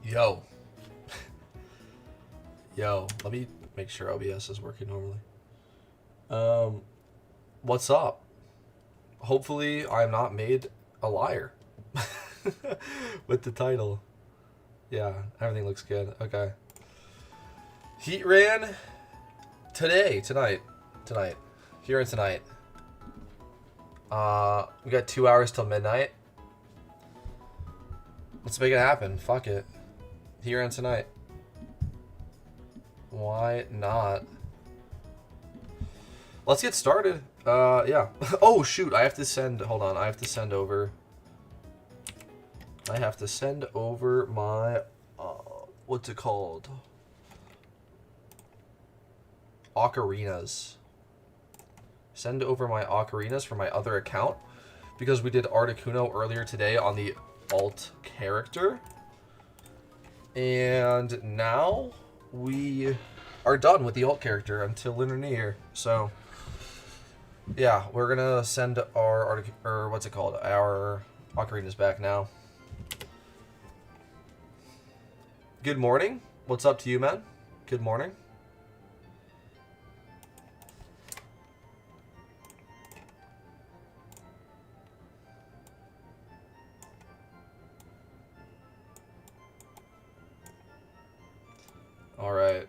Yo. Yo, let me make sure OBS is working normally. What's up? Hopefully I'm not made a liar with the title. Yeah, everything looks good. Okay. Heatran tonight. Heatran tonight. We got 2 hours till midnight. Let's make it happen. Fuck it. Heatran tonight. Why not? Let's get started. Yeah. Oh, shoot. I have to send... Hold on. I have to send over my... what's it called? Ocarinas. Send over my ocarinas from my other account. Because we did Articuno earlier today on the alt character. And now we are done with the alt character until Lunar New Year. So... yeah, we're gonna send our our ocarinas back now. Good morning. What's up to you, man? Good morning. All right.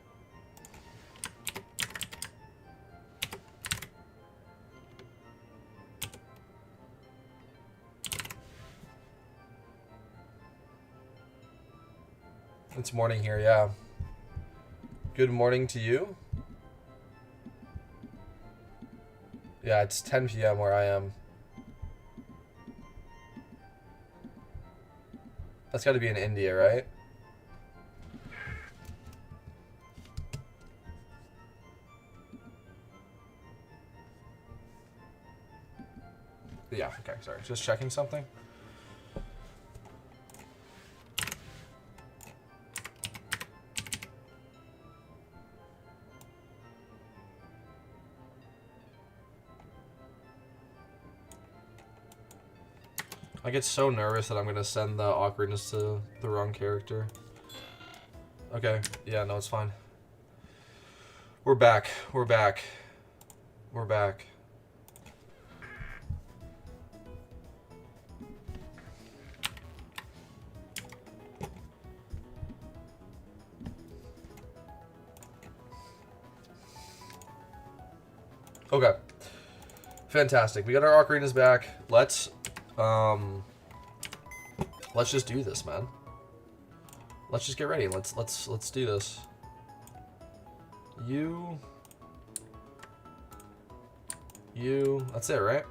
It's morning here, yeah. Good morning to you. Yeah, it's 10 p.m. where I am. That's got to be in India, right? Yeah, okay, sorry. Just checking something. I get so nervous that I'm gonna send the awkwardness to the wrong character. Okay, yeah, no, it's fine. We're back. We're back. We're back. Okay. Fantastic. We got our ocarinas back. Let's just do this, man. Let's just get ready. Let's do this. You. That's it, right?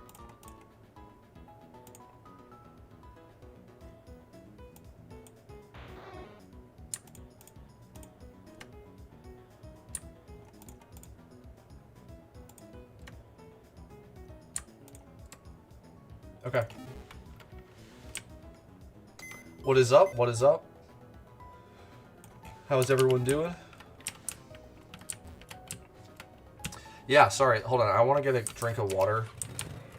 Okay. What is up? What is up? How's everyone doing? Yeah, sorry. Hold on. I want to get a drink of water.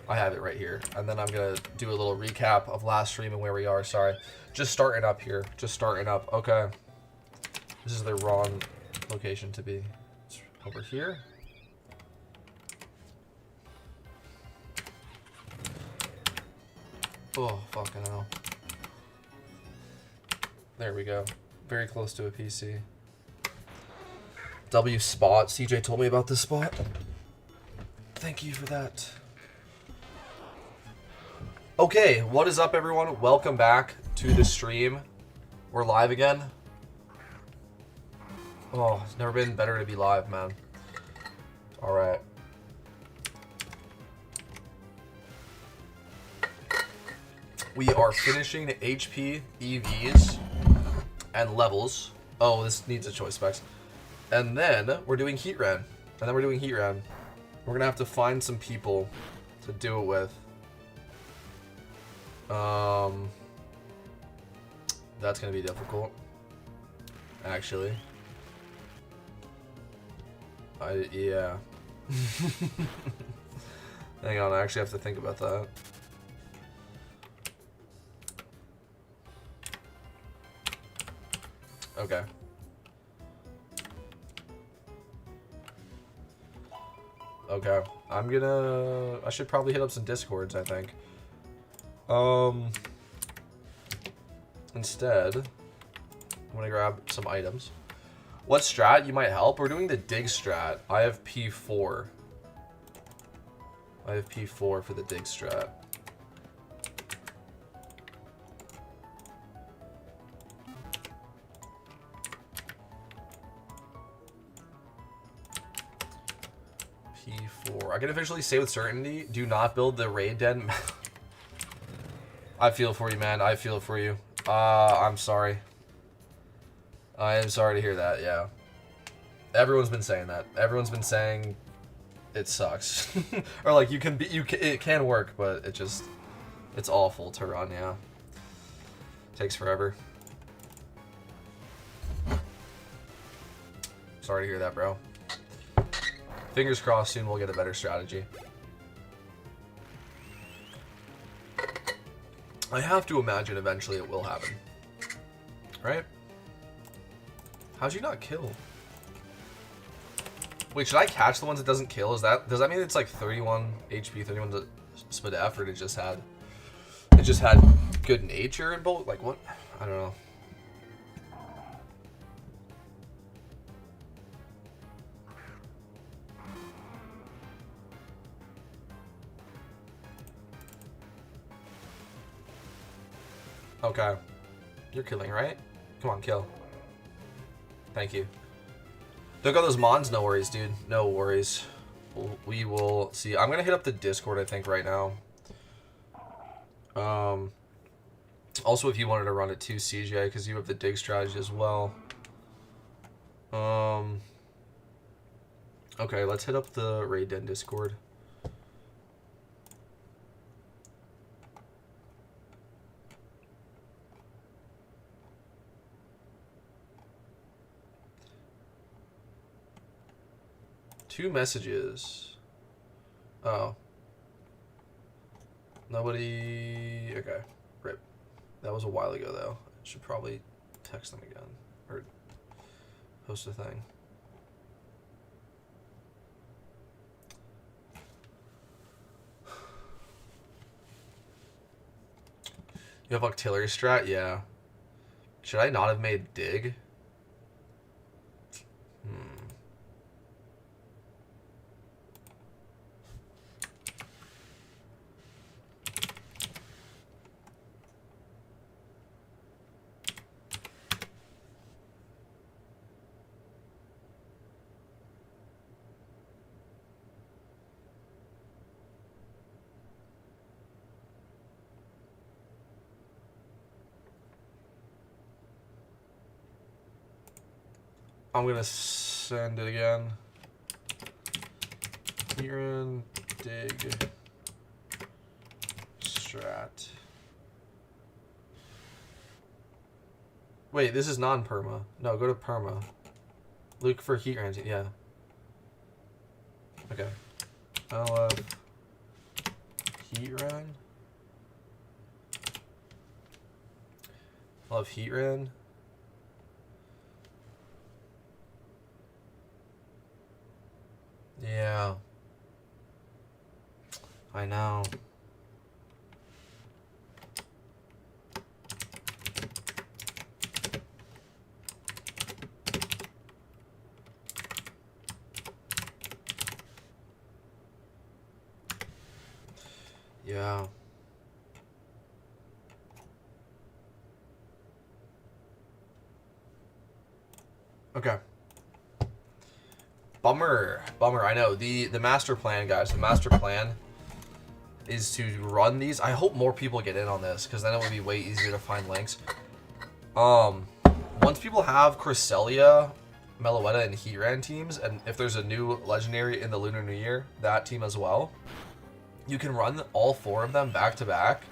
I have it right here. And then I'm going to do a little recap of last stream and where we are. Sorry. Just starting up here. Just starting up. Okay. This is the wrong location to be. It's over here. Oh, fucking hell. There we go. Very close to a PC. W spot. CJ told me about this spot. Thank you for that. Okay, what is up, everyone? Welcome back to the stream. We're live again. Oh, it's never been better to be live, man. All right. We are finishing the HP, EVs, and levels. Oh, this needs a choice specs. And then we're doing Heatran. We're going to have to find some people to do it with. That's going to be difficult. Actually. Yeah. Hang on, I actually have to think about that. Okay. Okay. I should probably hit up some Discords, I think. Instead, I'm gonna grab some items. What strat you might help? We're doing the dig strat. I have P4. I have P4 for the dig strat. P4. I can officially say with certainty, do not build the raid den. I feel for you, man. I feel for you. I'm sorry. I am sorry to hear that, yeah. Everyone's been saying that. Everyone's been saying it sucks. Or like it can work, but it's awful to run, yeah. Takes forever. Sorry to hear that, bro. Fingers crossed soon we'll get a better strategy. I have to imagine eventually it will happen. Right? How'd you not kill? Wait, should I catch the ones it doesn't kill? Does that mean it's like 31 HP, 31 speed effort? It just had good nature and both? Like what? I don't know. Okay. You're killing, right? Come on, kill. Thank you. Don't got those mons? No worries, dude. No worries. We will see. I'm going to hit up the Discord, I think, right now. Also, if you wanted to run it too, CJ, because you have the dig strategy as well. Okay, let's hit up the Raid Den Discord. Two messages. Oh. Nobody... Okay. Rip. That was a while ago, though. I should probably text them again. Or post a thing. You have artillery strat? Yeah. Should I not have made dig? I'm gonna send it again. Heatran, dig, strat. Wait, this is non-perma. No, go to perma. Look for Heatran, yeah. Okay. I'll Heatran. I'll have Heatran. Yeah. I know. Yeah. Okay. Bummer. I know. The master plan, guys. The master plan is to run these. I hope more people get in on this, because then it would be way easier to find links. Once people have Cresselia, Meloetta, and Heatran teams, and if there's a new legendary in the Lunar New Year, that team as well, you can run all 4 of them back to back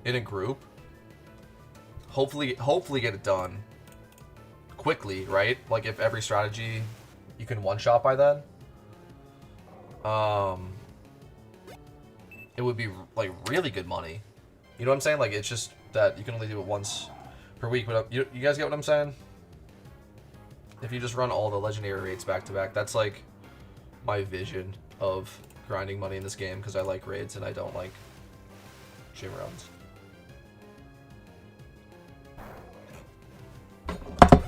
in a group. Hopefully get it done quickly, right? Like if every strategy you can one-shot by then. It would be like really good money. You know what I'm saying? Like it's just that you can only do it once per week. But you guys get what I'm saying? If you just run all the legendary raids back to back, that's like my vision of grinding money in this game, because I like raids and I don't like gym runs.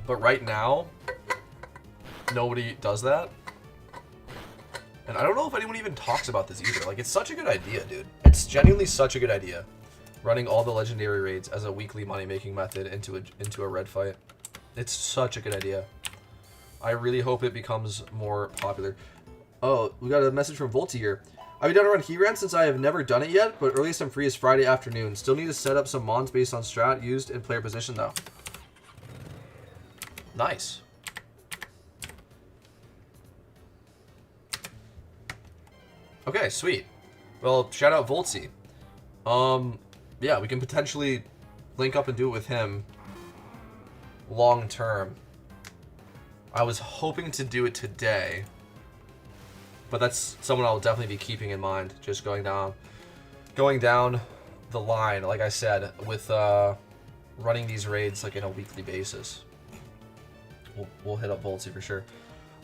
But right now, nobody does that. And I don't know if anyone even talks about this either. Like, it's such a good idea, dude. It's genuinely such a good idea. Running all the legendary raids as a weekly money-making method into a red fight. It's such a good idea. I really hope it becomes more popular. Oh, we got a message from Volty here. I've been down to run Heatran since I have never done it yet, but earliest I'm free is Friday afternoon. Still need to set up some mons based on strat used in player position, though. Nice. Okay, sweet. Well, shout out Voltsy. Yeah, we can potentially link up and do it with him long term. I was hoping to do it today, but that's someone I'll definitely be keeping in mind. Just going down the line, like I said, with running these raids like in a weekly basis. We'll hit up Voltsy for sure.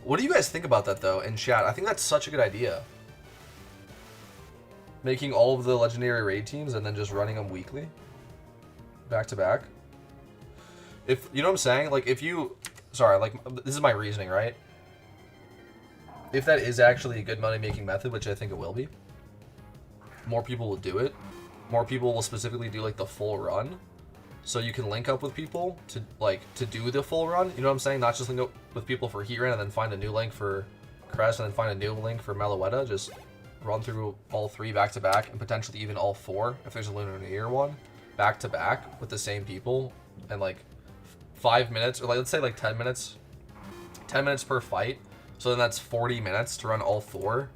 What do you guys think about that though in chat? I think that's such a good idea. Making all of the legendary raid teams and then just running them weekly, back to back. If you know what I'm saying, like if you, sorry, like this is my reasoning, right? If that is actually a good money making method, which I think it will be, more people will do it. More people will specifically do like the full run, so you can link up with people to do the full run. You know what I'm saying? Not just link up with people for Heatran and then find a new link for Crest and then find a new link for Meloetta. Just run through all three back to back and potentially even all four if there's a Lunar New Year one back to back with the same people, and like 5 minutes or like let's say like 10 minutes per fight, so then that's 40 minutes to run all four.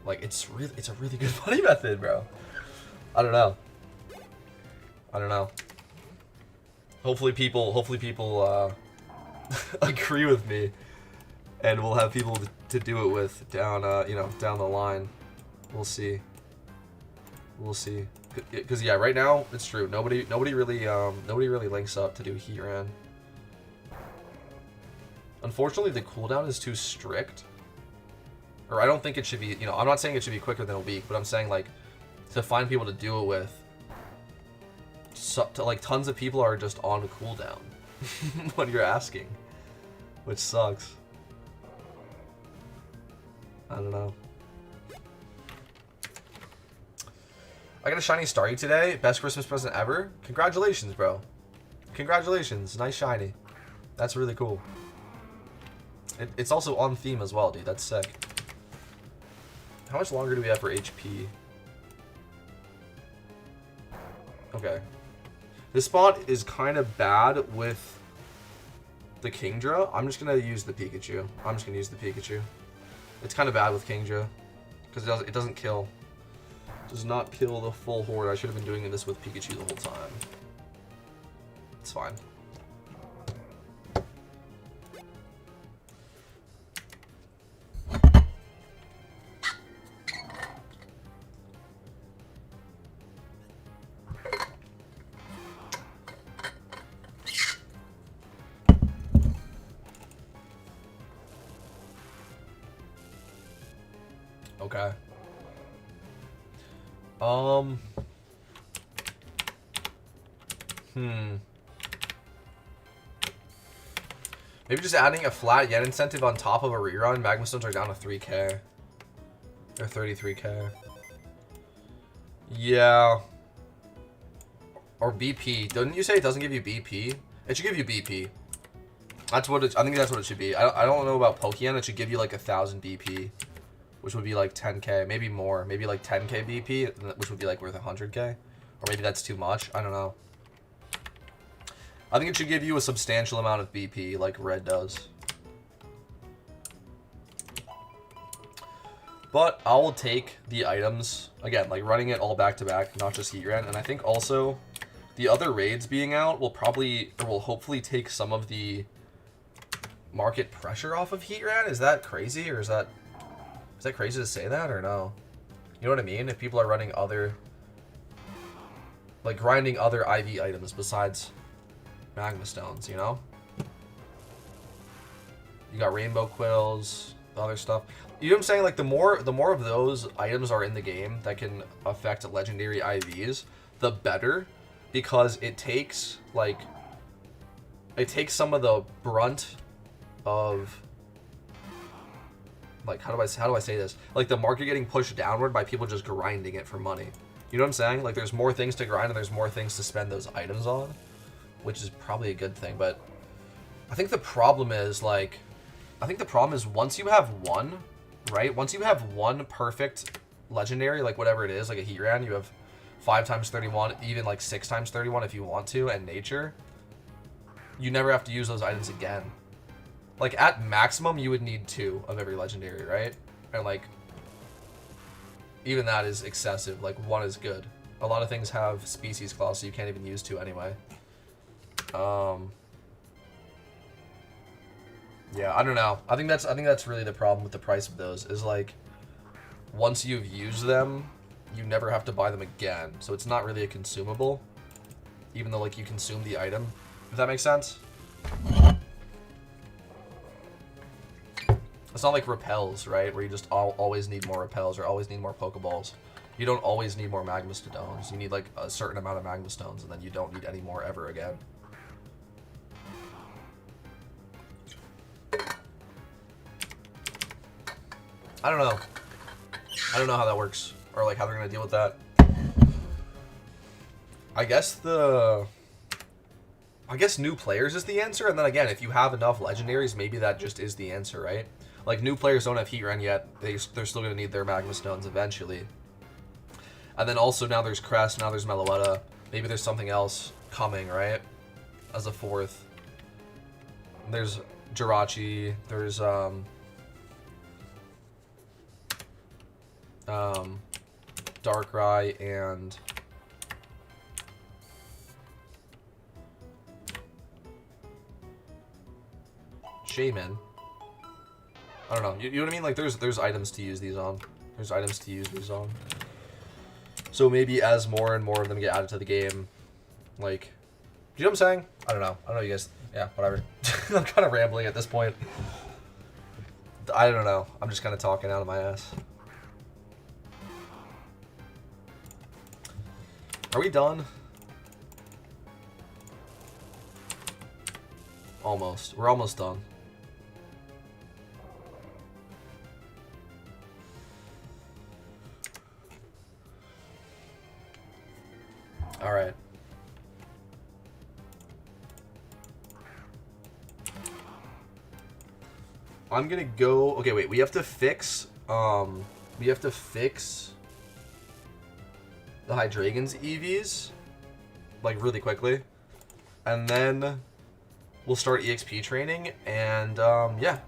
Like it's a really good money method, bro. I don't know. Hopefully people agree with me. And we'll have people to do it with down, down the line. We'll see. Because yeah, right now it's true. Nobody really links up to do Heatran. Unfortunately, the cooldown is too strict. Or I don't think it should be. I'm not saying it should be quicker than a week, but I'm saying like to find people to do it with. Like tons of people are just on cooldown when you're asking, which sucks. I don't know. I got a shiny Starry today. Best Christmas present ever. Congratulations, bro. Congratulations. Nice shiny. That's really cool. It's also on theme as well, dude. That's sick. How much longer do we have for HP? Okay. This spot is kind of bad with the Kingdra. I'm just going to use the Pikachu. It's kind of bad with Kingdra because it doesn't kill. It does not kill the full horde. I should have been doing this with Pikachu the whole time. It's fine. Okay. Maybe just adding a flat yen incentive on top of a rerun. Magma Stones are down to 3k. Or 33k. Yeah. Or BP. Didn't you say it doesn't give you BP? It should give you BP. That's what I think that's what it should be. I don't know about Pokeyen. It should give you like 1,000 BP. Which would be like 10k, maybe more, maybe like 10k BP, which would be like worth 100k, or maybe that's too much. I don't know. I think it should give you a substantial amount of BP, like Red does. But I will take the items again, like running it all back to back, not just Heatran. And I think also the other raids being out will hopefully take some of the market pressure off of Heatran. Is that crazy, or is that crazy to say that, or no? You know what I mean? If people are running other Like grinding other IV items besides magma stones, you know? You got rainbow quills, other stuff. You know what I'm saying? Like the more of those items are in the game that can affect legendary IVs, the better, because it takes some of the brunt of, like, how do I say this? Like the market getting pushed downward by people just grinding it for money. You know what I'm saying? Like there's more things to grind and there's more things to spend those items on, which is probably a good thing. But I think the problem is once you have one, right? Once you have one perfect legendary, like whatever it is, like a Heatran, you have 5 times 31, even like 6 times 31 if you want to, and nature, you never have to use those items again. Like at maximum, you would need 2 of every legendary, right? And like, even that is excessive. Like 1 is good. A lot of things have species clause, so you can't even use 2 anyway. Yeah, I don't know. I think that's really the problem with the price of those, is like once you've used them, you never have to buy them again. So it's not really a consumable, even though like you consume the item. If that makes sense. It's not like repels, right? Where you just always need more repels or always need more Pokeballs. You don't always need more magma stones. You need like a certain amount of magma stones, and then you don't need any more ever again. I don't know. I don't know how that works, or like how they're gonna deal with that. I guess new players is the answer, and then again, if you have enough legendaries, maybe that just is the answer, right? Like new players don't have Heatran yet; they're still gonna need their magma stones eventually. And then also now there's Crest, now there's Meloetta. Maybe there's something else coming, right? As a 4th. There's Jirachi. There's Darkrai and Shaman. I don't know. You know what I mean? Like there's items to use these on. There's items to use these on. So maybe as more and more of them get added to the game, like, do you know what I'm saying? I don't know. I don't know, you guys. Yeah, whatever. I'm kind of rambling at this point. I don't know. I'm just kind of talking out of my ass. Are we done? Almost. We're almost done. All right. I'm gonna go. Okay, wait. We have to fix. We have to fix the Hydreigon's EVs, like really quickly, and then we'll start EXP training. And yeah,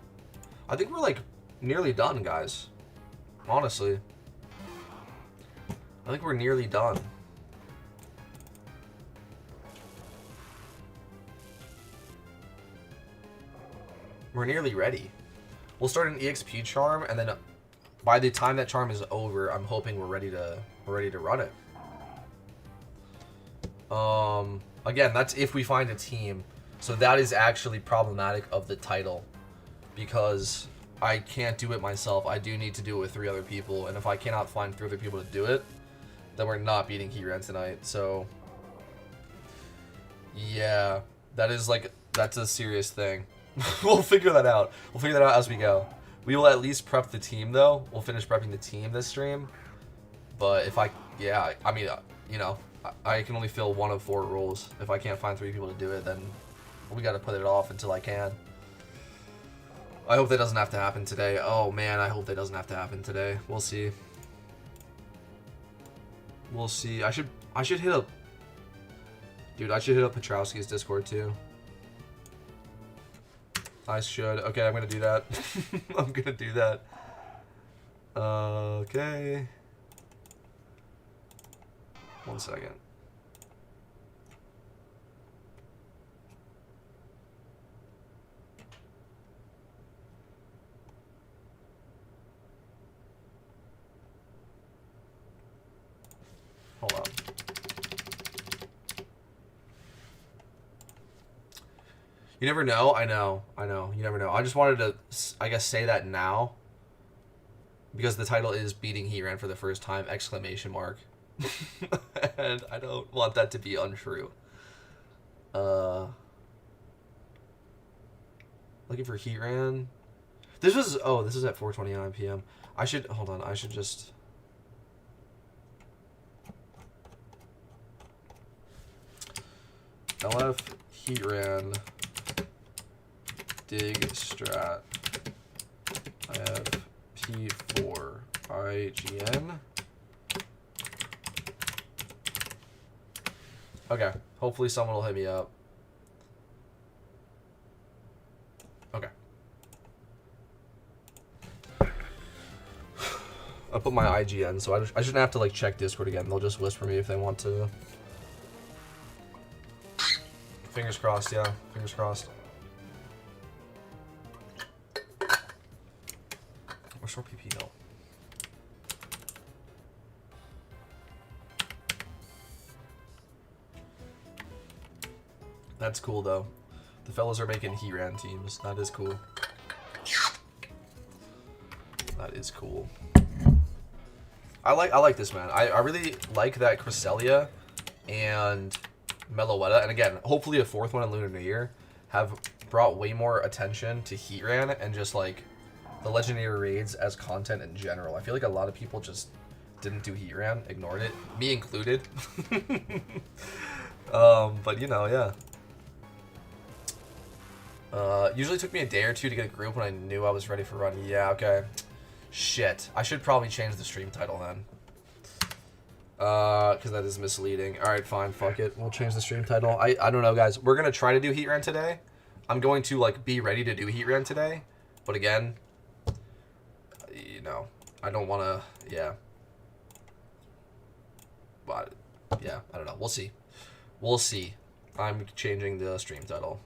I think we're like nearly done, guys. Honestly, I think we're nearly done. We're nearly ready. We'll start an EXP charm, and then by the time that charm is over, I'm hoping we're ready to run it. Again, that's if we find a team. So that is actually problematic of the title, because I can't do it myself. I do need to do it with 3 other people, and if I cannot find 3 other people to do it, then we're not beating Heatran tonight. So yeah, that's a serious thing. We'll figure that out. We'll figure that out as we go. We will at least prep the team, though. We'll finish prepping the team this stream. But if I mean, you know, I can only fill 1 of 4 roles. If I can't find 3 people to do it, then we got to put it off until I can. I hope that doesn't have to happen today. Oh man, I hope that doesn't have to happen today. We'll see. We'll see. I should hit up. Dude, I should hit up Petrowski's Discord too. I should. Okay, I'm gonna do that. I'm gonna do that. Okay. 1 second. Hold on. You never know. I know. You never know. I just wanted to, I guess, say that now because the title is beating Heatran for the first time! Exclamation mark. And I don't want that to be untrue. Looking for Heatran. This was this is at 4:29 p.m. I should hold on. I should just. LF Heatran dig strat. I have P4 IGN. Okay. Hopefully someone will hit me up. Okay. I'll put my IGN, so I shouldn't have to like check Discord again. They'll just whisper me if they want to. Fingers crossed, yeah. Fingers crossed. Where's our PP go? That's cool though. The fellas are making Heatran teams. That is cool. That is cool. I like this, man. I really like that Cresselia and Meloetta, and again, hopefully a fourth one in Lunar New Year, have brought way more attention to Heatran and just like the legendary raids as content in general. I feel like a lot of people just didn't do Heatran, ignored it, me included. But you know, yeah. Usually took me a day or two to get a group when I knew I was ready for run. Yeah, okay. Shit. I should probably change the stream title then. Because that is misleading. Alright, fine. Fuck it. We'll change the stream title. I don't know, guys. We're going to try to do Heatran today. I'm going to, like, be ready to do Heatran today. But again, you know, I don't want to, yeah. But, yeah, I don't know. We'll see. We'll see. I'm changing the stream title.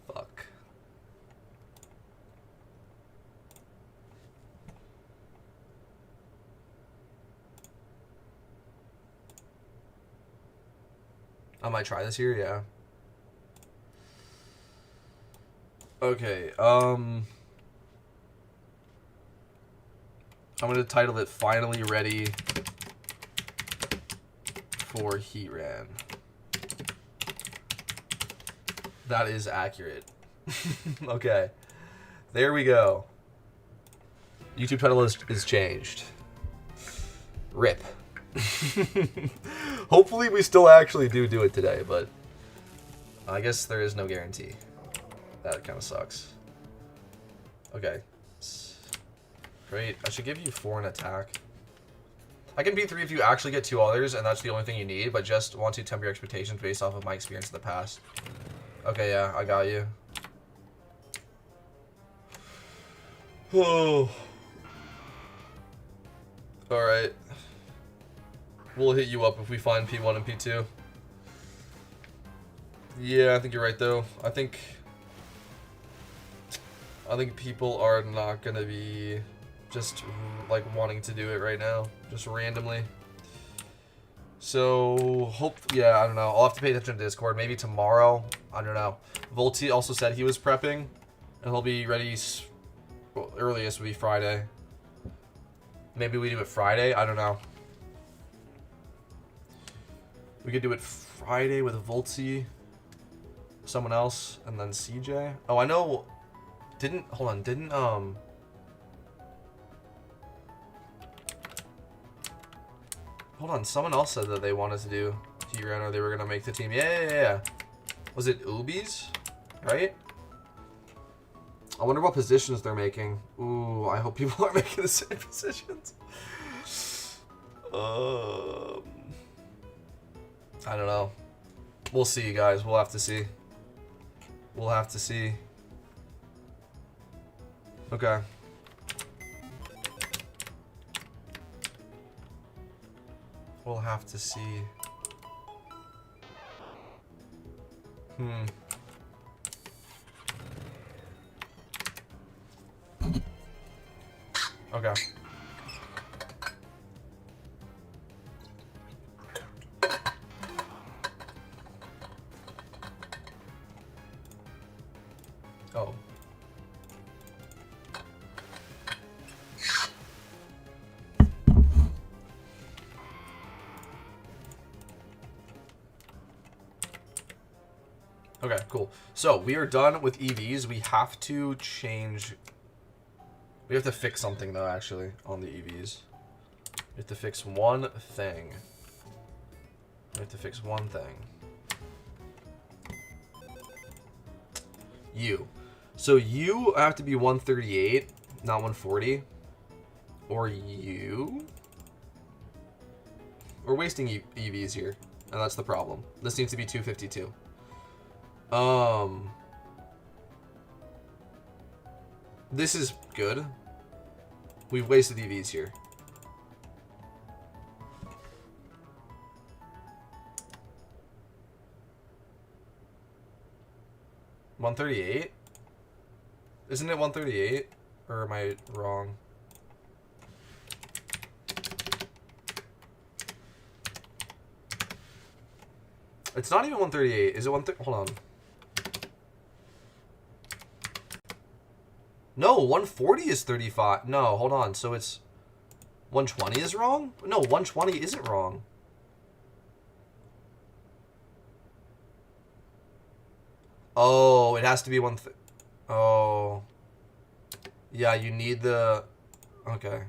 Fuck. I might try this here, yeah. Okay, I'm gonna title it Finally Ready for Heatran. That is accurate. Okay. There we go. YouTube title is changed. RIP. Hopefully we still actually do it today, but I guess there is no guarantee. That kind of sucks. Okay. Great. I should give you 4 in attack. I can beat 3 if you actually get 2 others, and that's the only thing you need, but just want to temper your expectations based off of my experience in the past. Okay, yeah, I got you. Oh. Alright. We'll hit you up if we find P1 and P2. Yeah, I think you're right, though. I think people are not gonna be just like wanting to do it right now, just randomly. So yeah, I don't know. I'll have to pay attention to Discord. Maybe tomorrow. I don't know. Volti also said he was prepping, and he'll be ready. Well, earliest would be Friday. Maybe we do it Friday. I don't know. We could do it Friday with Volti, someone else, and then CJ. Oh, I know. Hold on. Didn't hold on. Someone else said that they wanted to do Heatran, or they were gonna make the team. Yeah. Was it Ubies? Right? I wonder what positions they're making. Ooh, I hope people are making the same positions. I don't know. We'll see, guys. We'll have to see. We'll have to see. Okay. We'll have to see. Okay. Oh. Okay, cool. So, we are done with EVs. We have to change... We have to fix something, though, actually, on the EVs. We have to fix one thing. We have to fix one thing. You. So, you have to be 138, not 140. Or you... We're wasting EVs here, and that's the problem. This needs to be 252. This is good. We've wasted EVs here. $138? Isn't it 138? Or am I wrong? It's not even 138. Is it 130? Hold on. No, 140 is 35. No, hold on. So it's 120 is wrong? No, 120 isn't wrong. Oh, it has to be oh. Yeah, you need the... Okay.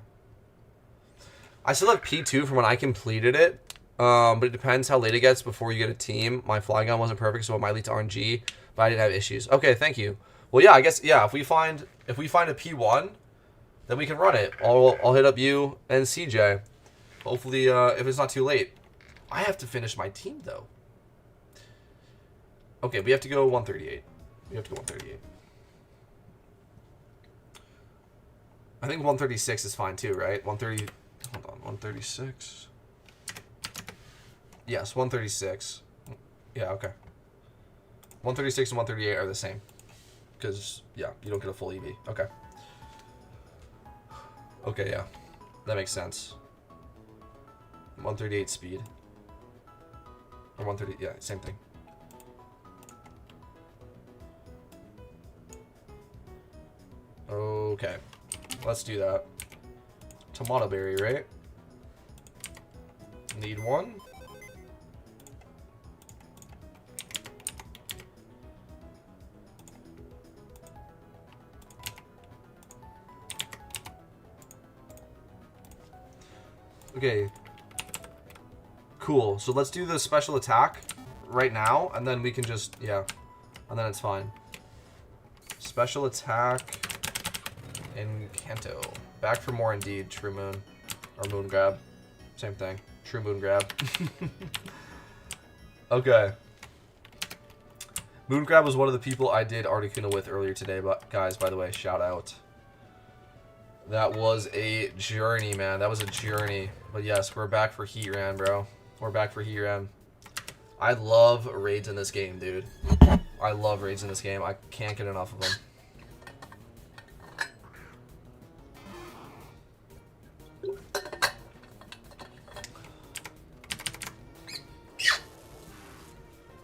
I still have P2 from when I completed it. But it depends how late it gets before you get a team. My fly gun wasn't perfect, so it might lead to RNG, but I didn't have issues. Okay, thank you. Well, yeah, I guess, yeah, if we find a P1, then we can run it. I'll hit up you and CJ. Hopefully, if it's not too late. I have to finish my team, though. Okay, we have to go 138. We have to go 138. I think 136 is fine, too, right? 130... Hold on, 136... Yes, 136. Yeah, okay. 136 and 138 are the same. Because, yeah, you don't get a full EV. Okay. Okay, yeah. That makes sense. 138 speed. Or 130, yeah, same thing. Okay. Let's do that. Tomato berry, right? Need one. Okay. Cool. So let's do the special attack right now, and then we can just, yeah. And then it's fine. Special attack in Kanto. Back for more indeed, True Moon. Or Moon Grab. Same thing. True Moon Grab. Okay. Moon Grab was one of the people I did Articuno with earlier today, but guys, by the way, shout out. That was a journey, man. That was a journey. But yes, we're back for Heatran, bro. We're back for Heatran. I love raids in this game, dude. I love raids in this game. I can't get enough of them.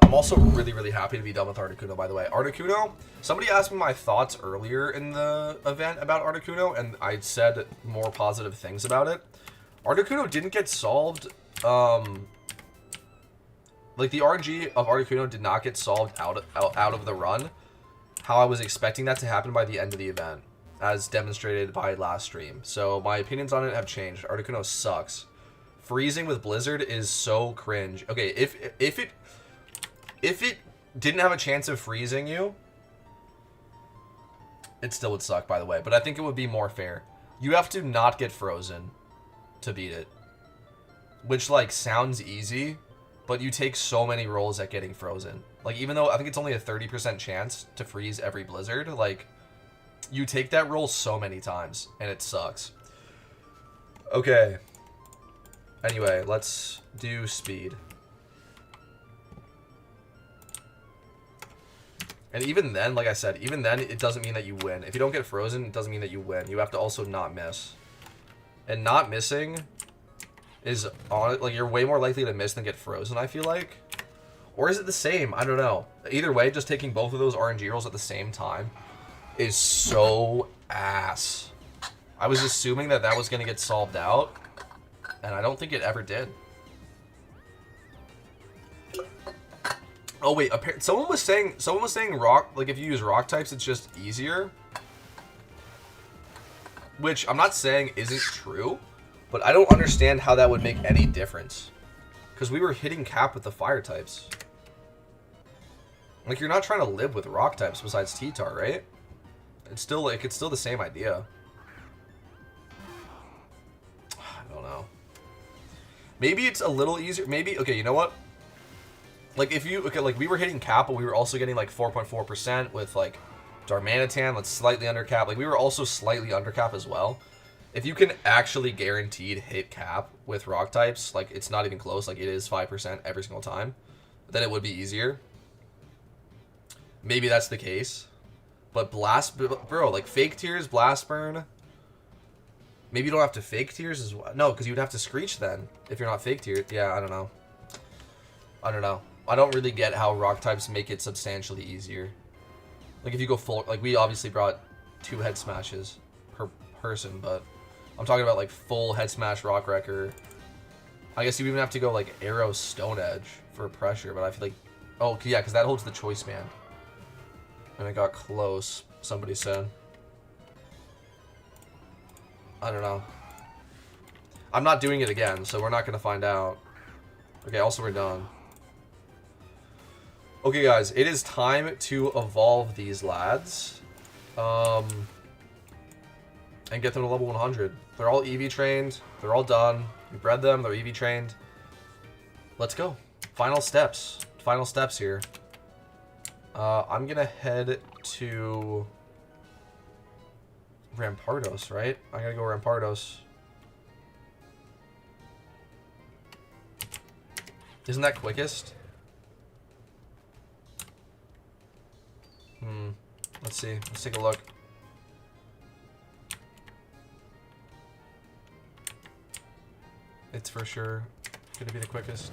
I'm also really, really happy to be done with Articuno, by the way. Articuno, somebody asked me my thoughts earlier in the event about Articuno, and I said more positive things about it. Articuno didn't get solved, like, the RNG of Articuno did not get solved out of the run, how I was expecting that to happen by the end of the event, as demonstrated by last stream. So, my opinions on it have changed. Articuno sucks. Freezing with Blizzard is so cringe. Okay, if it didn't have a chance of freezing you, it still would suck, by the way. But I think it would be more fair. You have to not get frozen to beat it. Which, like, sounds easy, but you take so many rolls at getting frozen. Like, even though I think it's only a 30% chance to freeze every blizzard, like, you take that roll so many times, and it sucks. Okay. Anyway, let's do speed. And even then, like I said, even then, it doesn't mean that you win. If you don't get frozen, it doesn't mean that you win. You have to also not miss. And not missing is, like, you're way more likely to miss than get frozen, I feel like. Or is it the same? I don't know. Either way, just taking both of those RNG rolls at the same time is so ass. I was assuming that that was going to get solved out, and I don't think it ever did. Oh wait, someone was saying rock, like if you use rock types, it's just easier. Which I'm not saying isn't true, but I don't understand how that would make any difference. Because we were hitting cap with the fire types. Like, you're not trying to live with rock types besides T-Tar, right? It's still, like, it's still the same idea. I don't know. Maybe it's a little easier. Maybe, okay, you know what? Like, if you, okay, like, we were hitting cap, but we were also getting, like, 4.4% with, like, Darmanitan, that's slightly under cap. Like, we were also slightly under cap as well. If you can actually guaranteed hit cap with rock types, like, it's not even close, like, it is 5% every single time, then it would be easier. Maybe that's the case. But Blast, bro, like, Fake Tears, Blast Burn. Maybe you don't have to Fake Tears as well. No, because you'd have to Screech then, if you're not Fake Tears. Yeah, I don't know. I don't know. I don't really get how rock types make it substantially easier. Like, if you go full, like, we obviously brought 2 head smashes per person, but I'm talking about, like, full head smash rock wrecker. I guess you even have to go, like, arrow stone edge for pressure, but I feel like, oh, yeah, because that holds the choice band. And it got close, somebody said. I don't know. I'm not doing it again, so we're not going to find out. Okay, also we're done. Okay, guys, it is time to evolve these lads. And get them to level 100. They're all EV trained. They're all done. We bred them. They're EV trained. Let's go. Final steps. Final steps here. I'm going to head to Rampardos, right? I'm going to go Rampardos. Isn't that quickest? Let's see. Let's take a look. It's for sure going to be the quickest.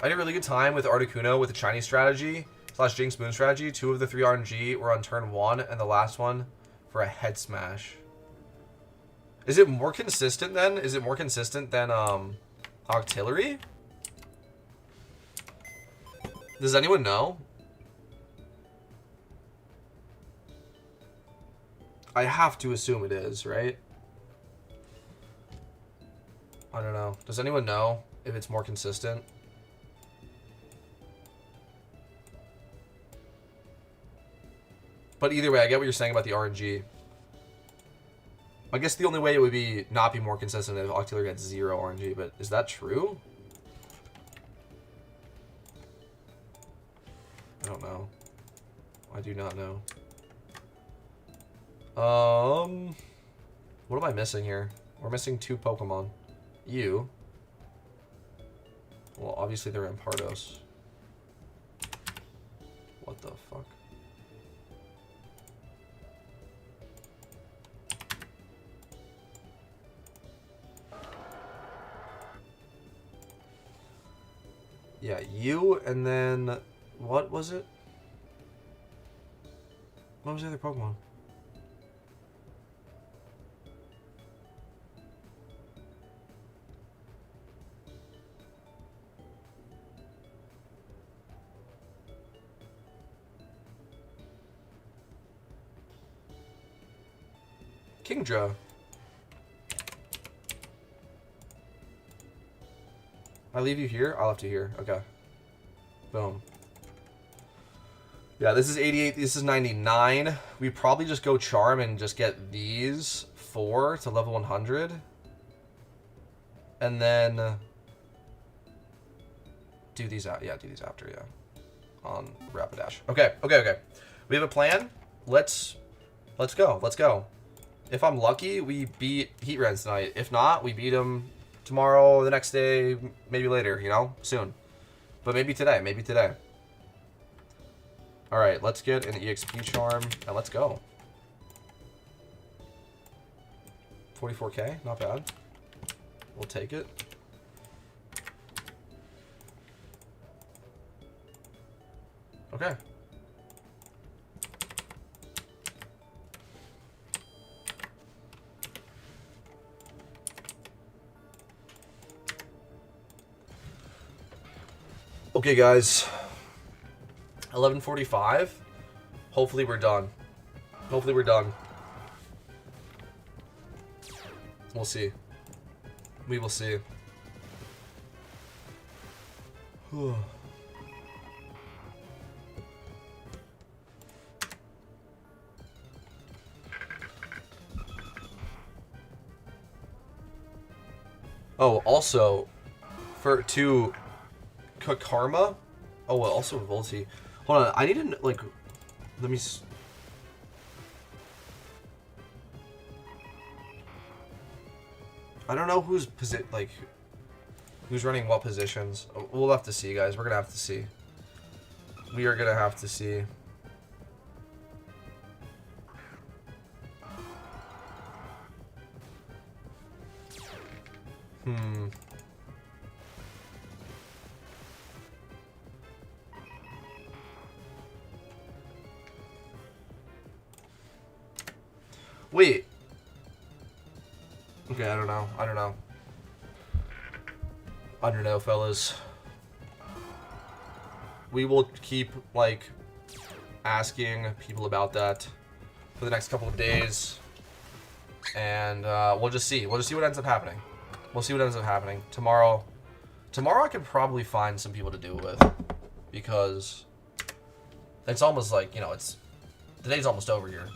I had a really good time with Articuno with the Chinese strategy / Jinx Moon strategy. 2 of the 3 RNG were on turn 1, and the last one for a head smash. Is it more consistent then? Is it more consistent than Octillery? Does anyone know? I have to assume it is, right? I don't know. Does anyone know if it's more consistent? But either way, I get what you're saying about the RNG. I guess the only way it would be not be more consistent if Octillery had 0 RNG, but is that true? I don't know. I do not know. What am I missing here? We're missing 2 Pokemon. You. Well, obviously they're Rampardos. What the fuck? Yeah, you, and then what was it? What was the other Pokemon? Kingdra. I leave you here? I'll have to here. Okay. Boom. Yeah, this is 88. This is 99. We probably just go Charm and just get these 4 to level 100. And then do these out. Yeah, do these after, yeah. On Rapidash. Okay, okay, okay. We have a plan. Let's go. Let's go. If I'm lucky, we beat Heatrans tonight. If not, we beat him tomorrow, the next day, maybe later, you know? Soon. But maybe today. Maybe today. Alright, let's get an EXP charm, and let's go. 44k, not bad. We'll take it. Okay. Okay, guys. 11:45. Hopefully we're done. Hopefully we're done. We'll see. We will see. Oh, also, to Karma. Oh, well, also Volti. Hold on, I need to, like, let me... I don't know who's who's running what positions. We'll have to see, guys. We're gonna have to see. We are gonna have to see. Wait. Okay, I don't know. I don't know. I don't know, fellas. We will keep, like, asking people about that for the next couple of days. And we'll just see. We'll just see what ends up happening. We'll see what ends up happening. Tomorrow I could probably find some people to do it with. Because it's almost like, you know, the day's almost over here.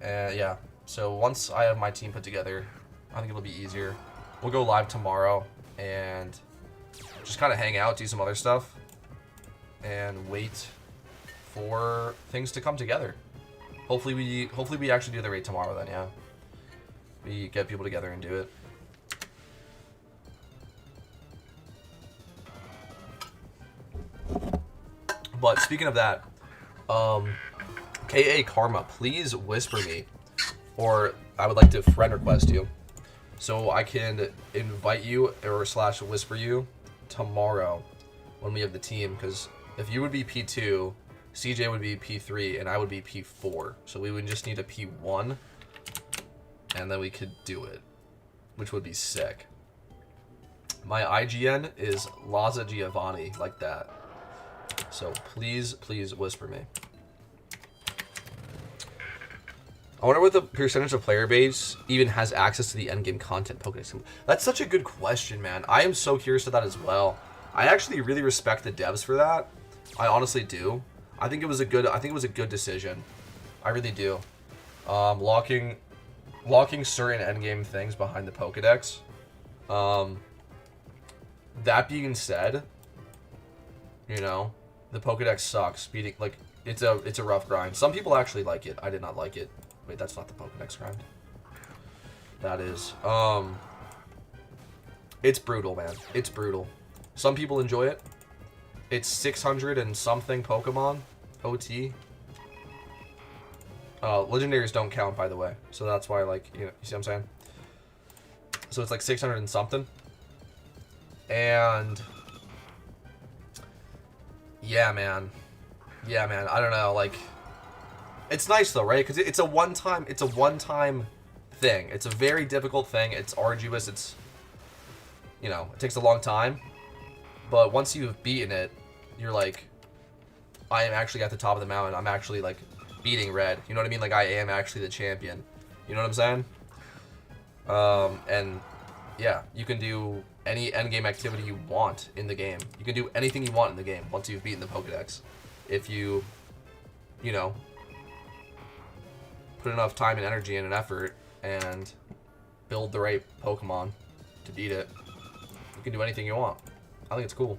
And yeah. So once I have my team put together, I think it'll be easier. We'll go live tomorrow and just kind of hang out, do some other stuff, and wait for things to come together. Hopefully we actually do the raid tomorrow then, yeah. We get people together and do it. But speaking of that, KA Karma, please whisper me, or I would like to friend request you, so I can invite you or / whisper you tomorrow when we have the team. Because if you would be P2, CJ would be P3, and I would be P4. So we would just need a P1, and then we could do it, which would be sick. My IGN is Laza Giovanni, like that. So please whisper me. I wonder what the percentage of player base even has access to the endgame content Pokedex. That's such a good question, man. I am so curious to that as well. I actually really respect the devs for that. I honestly do. I think it was a good decision. I really do. Locking certain endgame things behind the Pokedex. That being said, you know, the Pokedex sucks. It's a rough grind. Some people actually like it. I did not like it. Wait, that's not the Pokedex grind. That is. It's brutal, man. It's brutal. Some people enjoy it. It's 600 and something Pokemon. OT. Legendaries don't count, by the way. So that's why, like, you see what I'm saying? So it's like 600 and something. And... Yeah, man. I don't know, like... It's nice though, right? Because it's a one-time thing. It's a very difficult thing. It's arduous. It's, you know, it takes a long time. But once you've beaten it, you're like, I am actually at the top of the mountain. I'm actually, like, beating Red. You know what I mean? Like, I am actually the champion. You know what I'm saying? And, yeah, you can do any endgame activity you want in the game. You can do anything you want in the game once you've beaten the Pokedex. If you know, put enough time and energy and an effort and build the right Pokemon to beat it, you can do anything you want. I think it's cool.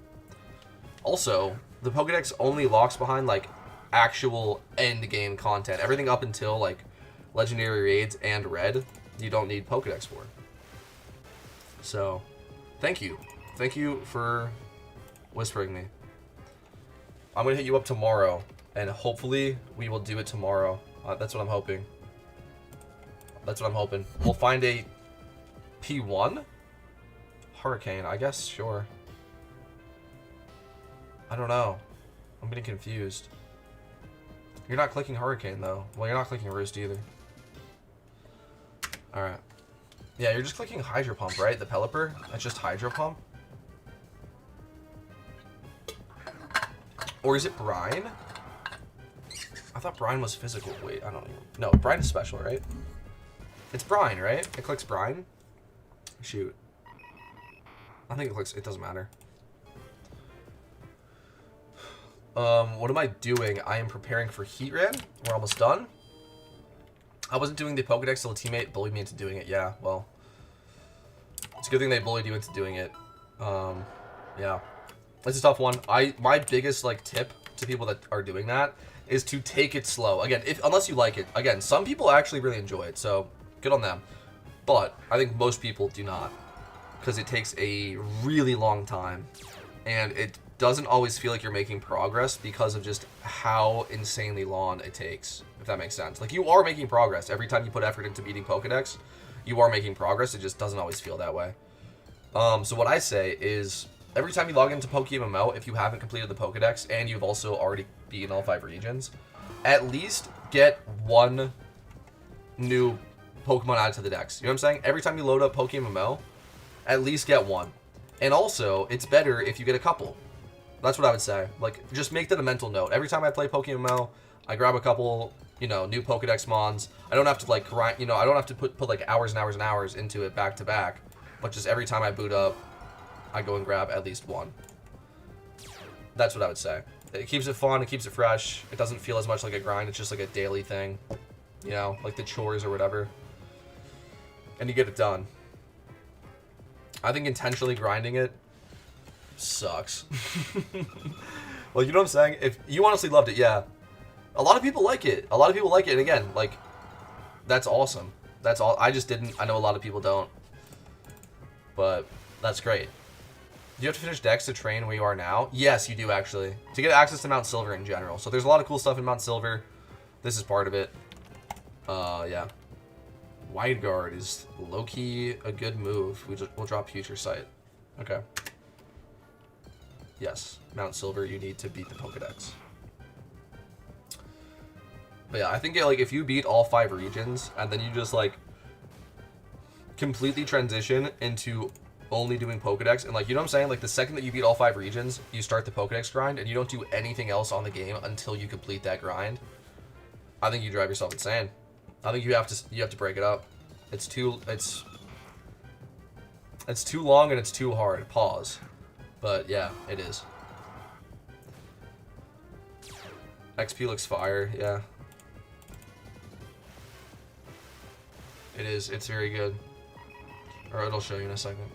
Also, the Pokedex only locks behind, like, actual end game content. Everything up until, like, Legendary Raids and Red, you don't need Pokedex for. So, thank you. Thank you for whispering me. I'm going to hit you up tomorrow, and hopefully we will do it tomorrow. That's what I'm hoping. That's what I'm hoping. We'll find a P1? Hurricane, I guess, sure. I don't know. I'm getting confused. You're not clicking Hurricane, though. Well, you're not clicking Roost either. Alright. Yeah, you're just clicking Hydro Pump, right? The Pelipper? That's just Hydro Pump? Or is it Brine? I thought Brine was physical. Wait, I don't even... No, Brine is special, right? It's Brine, right? It clicks Brine? Shoot. I think it clicks... It doesn't matter. What am I doing? I am preparing for Heatran. We're almost done. I wasn't doing the Pokedex till a teammate bullied me into doing it. Yeah, well... It's a good thing they bullied you into doing it. Yeah. It's a tough one. My biggest, like, tip to people that are doing that is to take it slow. Again, unless you like it. Again, some people actually really enjoy it, so good on them. But I think most people do not, because it takes a really long time, and it doesn't always feel like you're making progress because of just how insanely long it takes, if that makes sense. Like, you are making progress. Every time you put effort into beating Pokedex, you are making progress. It just doesn't always feel that way. So what I say is, every time you log into PokeMMO, if you haven't completed the Pokedex and you've also already beaten all 5 regions, at least get one new Pokemon added to the dex. You know what I'm saying? Every time you load up PokeMMO, at least get one. And also, it's better if you get a couple. That's what I would say. Like, just make that a mental note. Every time I play PokeMMO, I grab a couple, you know, new Pokedex mons. I don't have to, like, grind, you know, I don't have to put like hours and hours and hours into it back to back. But just every time I boot up, I go and grab at least one. That's what I would say. It keeps it fun, it keeps it fresh. It doesn't feel as much like a grind, it's just like a daily thing. You know, like the chores or whatever. And you get it done. I think intentionally grinding it sucks. Well, you know what I'm saying? If you honestly loved it, yeah. A lot of people like it. A lot of people like it, and again, like, that's awesome. That's all. I just didn't. I know a lot of people don't. But that's great. Do you have to finish Dex to train where you are now? Yes, you do, actually. To get access to Mount Silver in general. So there's a lot of cool stuff in Mount Silver. This is part of it. Yeah. Wide Guard is low-key a good move. We'll drop Future Sight. Okay. Yes, Mount Silver, you need to beat the Pokedex. But yeah, I think, like, if you beat all 5 regions, and then you just, like, completely transition into only doing Pokedex, and, like, you know what I'm saying? Like, the second that you beat all 5 regions, you start the Pokedex grind, and you don't do anything else on the game until you complete that grind. I think you drive yourself insane. I think you have to break it up. It's too long and it's too hard. Pause. But yeah, it is. XP looks fire, yeah. It is. It's very good. Or it'll show you in a second.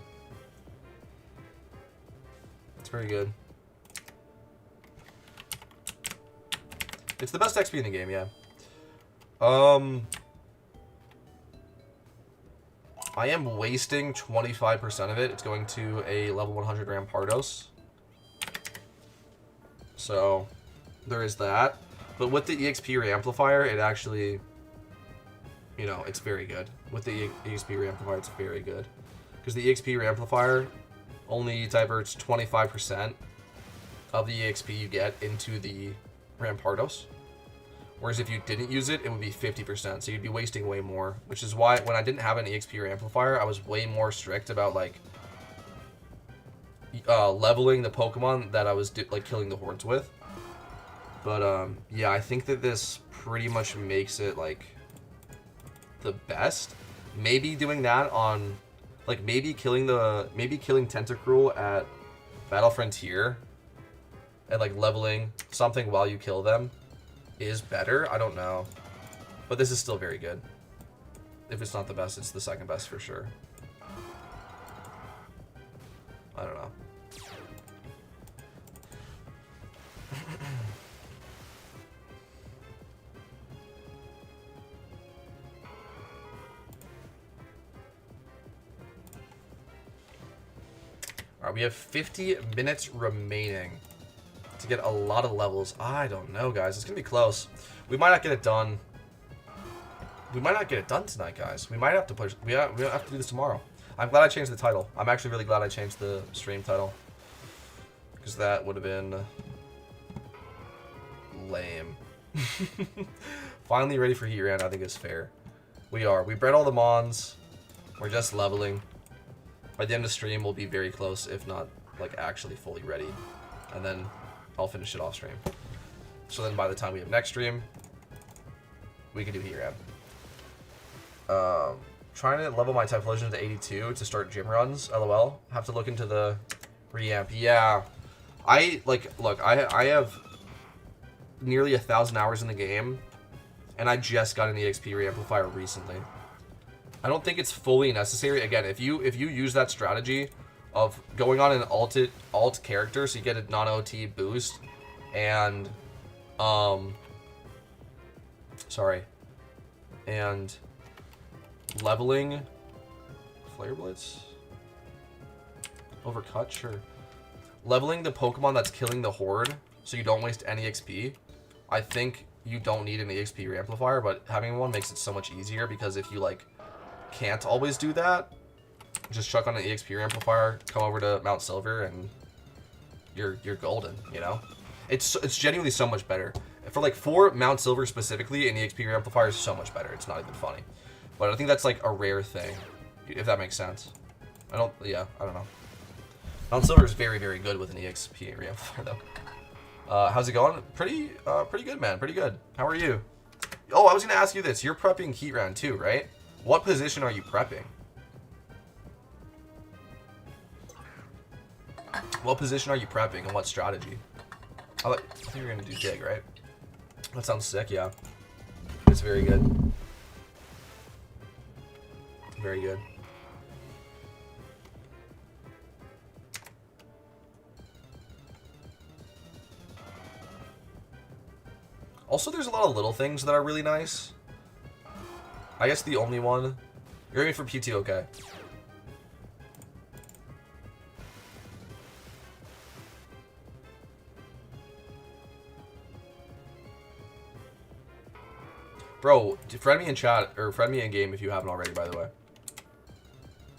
It's very good. It's the best XP in the game, yeah. I am wasting 25% of it. It's going to a level 100 Rampardos. So, there is that. But with the EXP Reamplifier, it actually, you know, it's very good. With the EXP Reamplifier, it's very good. Because the EXP Reamplifier only diverts 25% of the EXP you get into the Rampardos. Whereas if you didn't use it, it would be 50%, so you'd be wasting way more. Which is why, when I didn't have an EXP or amplifier, I was way more strict about, like, leveling the Pokemon that I was, like, killing the hordes with. But, yeah, I think that this pretty much makes it, like, the best. Maybe doing that on, like, maybe killing Tentacruel at Battle Frontier and, like, leveling something while you kill them is better. I don't know. But this is still very good. If it's not the best, it's the second best for sure. I don't know. Alright, we have 50 minutes remaining to get a lot of levels. I don't know, guys. It's going to be close. We might not get it done. We might not get it done tonight, guys. We might have to push. We have to do this tomorrow. I'm glad I changed the title. I'm actually really glad I changed the stream title. Because that would have been lame. Finally ready for Heatran, I think is fair. We are. We bred all the Mons. We're just leveling. By the end of the stream, we'll be very close, if not, like, actually fully ready. And then I'll finish it off stream. So then by the time we have next stream, we can do Heatran. Trying to level my Typhlosion to 82 to start gym runs. LOL. Have to look into the reamp. Yeah. Look, I have nearly 1,000 hours in the game, and I just got an EXP reamplifier recently. I don't think it's fully necessary. Again, if you use that strategy of going on an alt character, so you get a non-OT boost, and and leveling Flare Blitz? Overcut? Sure. Leveling the Pokemon that's killing the Horde so you don't waste any XP. I think you don't need an EXP reamplifier, but having one makes it so much easier because if you like can't always do that, just chuck on an EXP reamplifier, come over to Mount Silver, and you're golden, you know? It's genuinely so much better. For Mount Silver specifically, an EXP reamplifier is so much better. It's not even funny. But I think that's like a rare thing, if that makes sense. I don't know. Mount Silver is very, very good with an EXP reamplifier, though. How's it going? Pretty good, man. Pretty good. How are you? Oh, I was gonna ask you this. You're prepping Heatran too, right? What position are you prepping? What position are you prepping and what strategy? I think you're gonna do dig, right? That sounds sick, yeah. It's very good. Very good. Also, there's a lot of little things that are really nice. I guess the only one... You're aiming for P2, okay. Bro, friend me in chat, or friend me in game if you haven't already, by the way.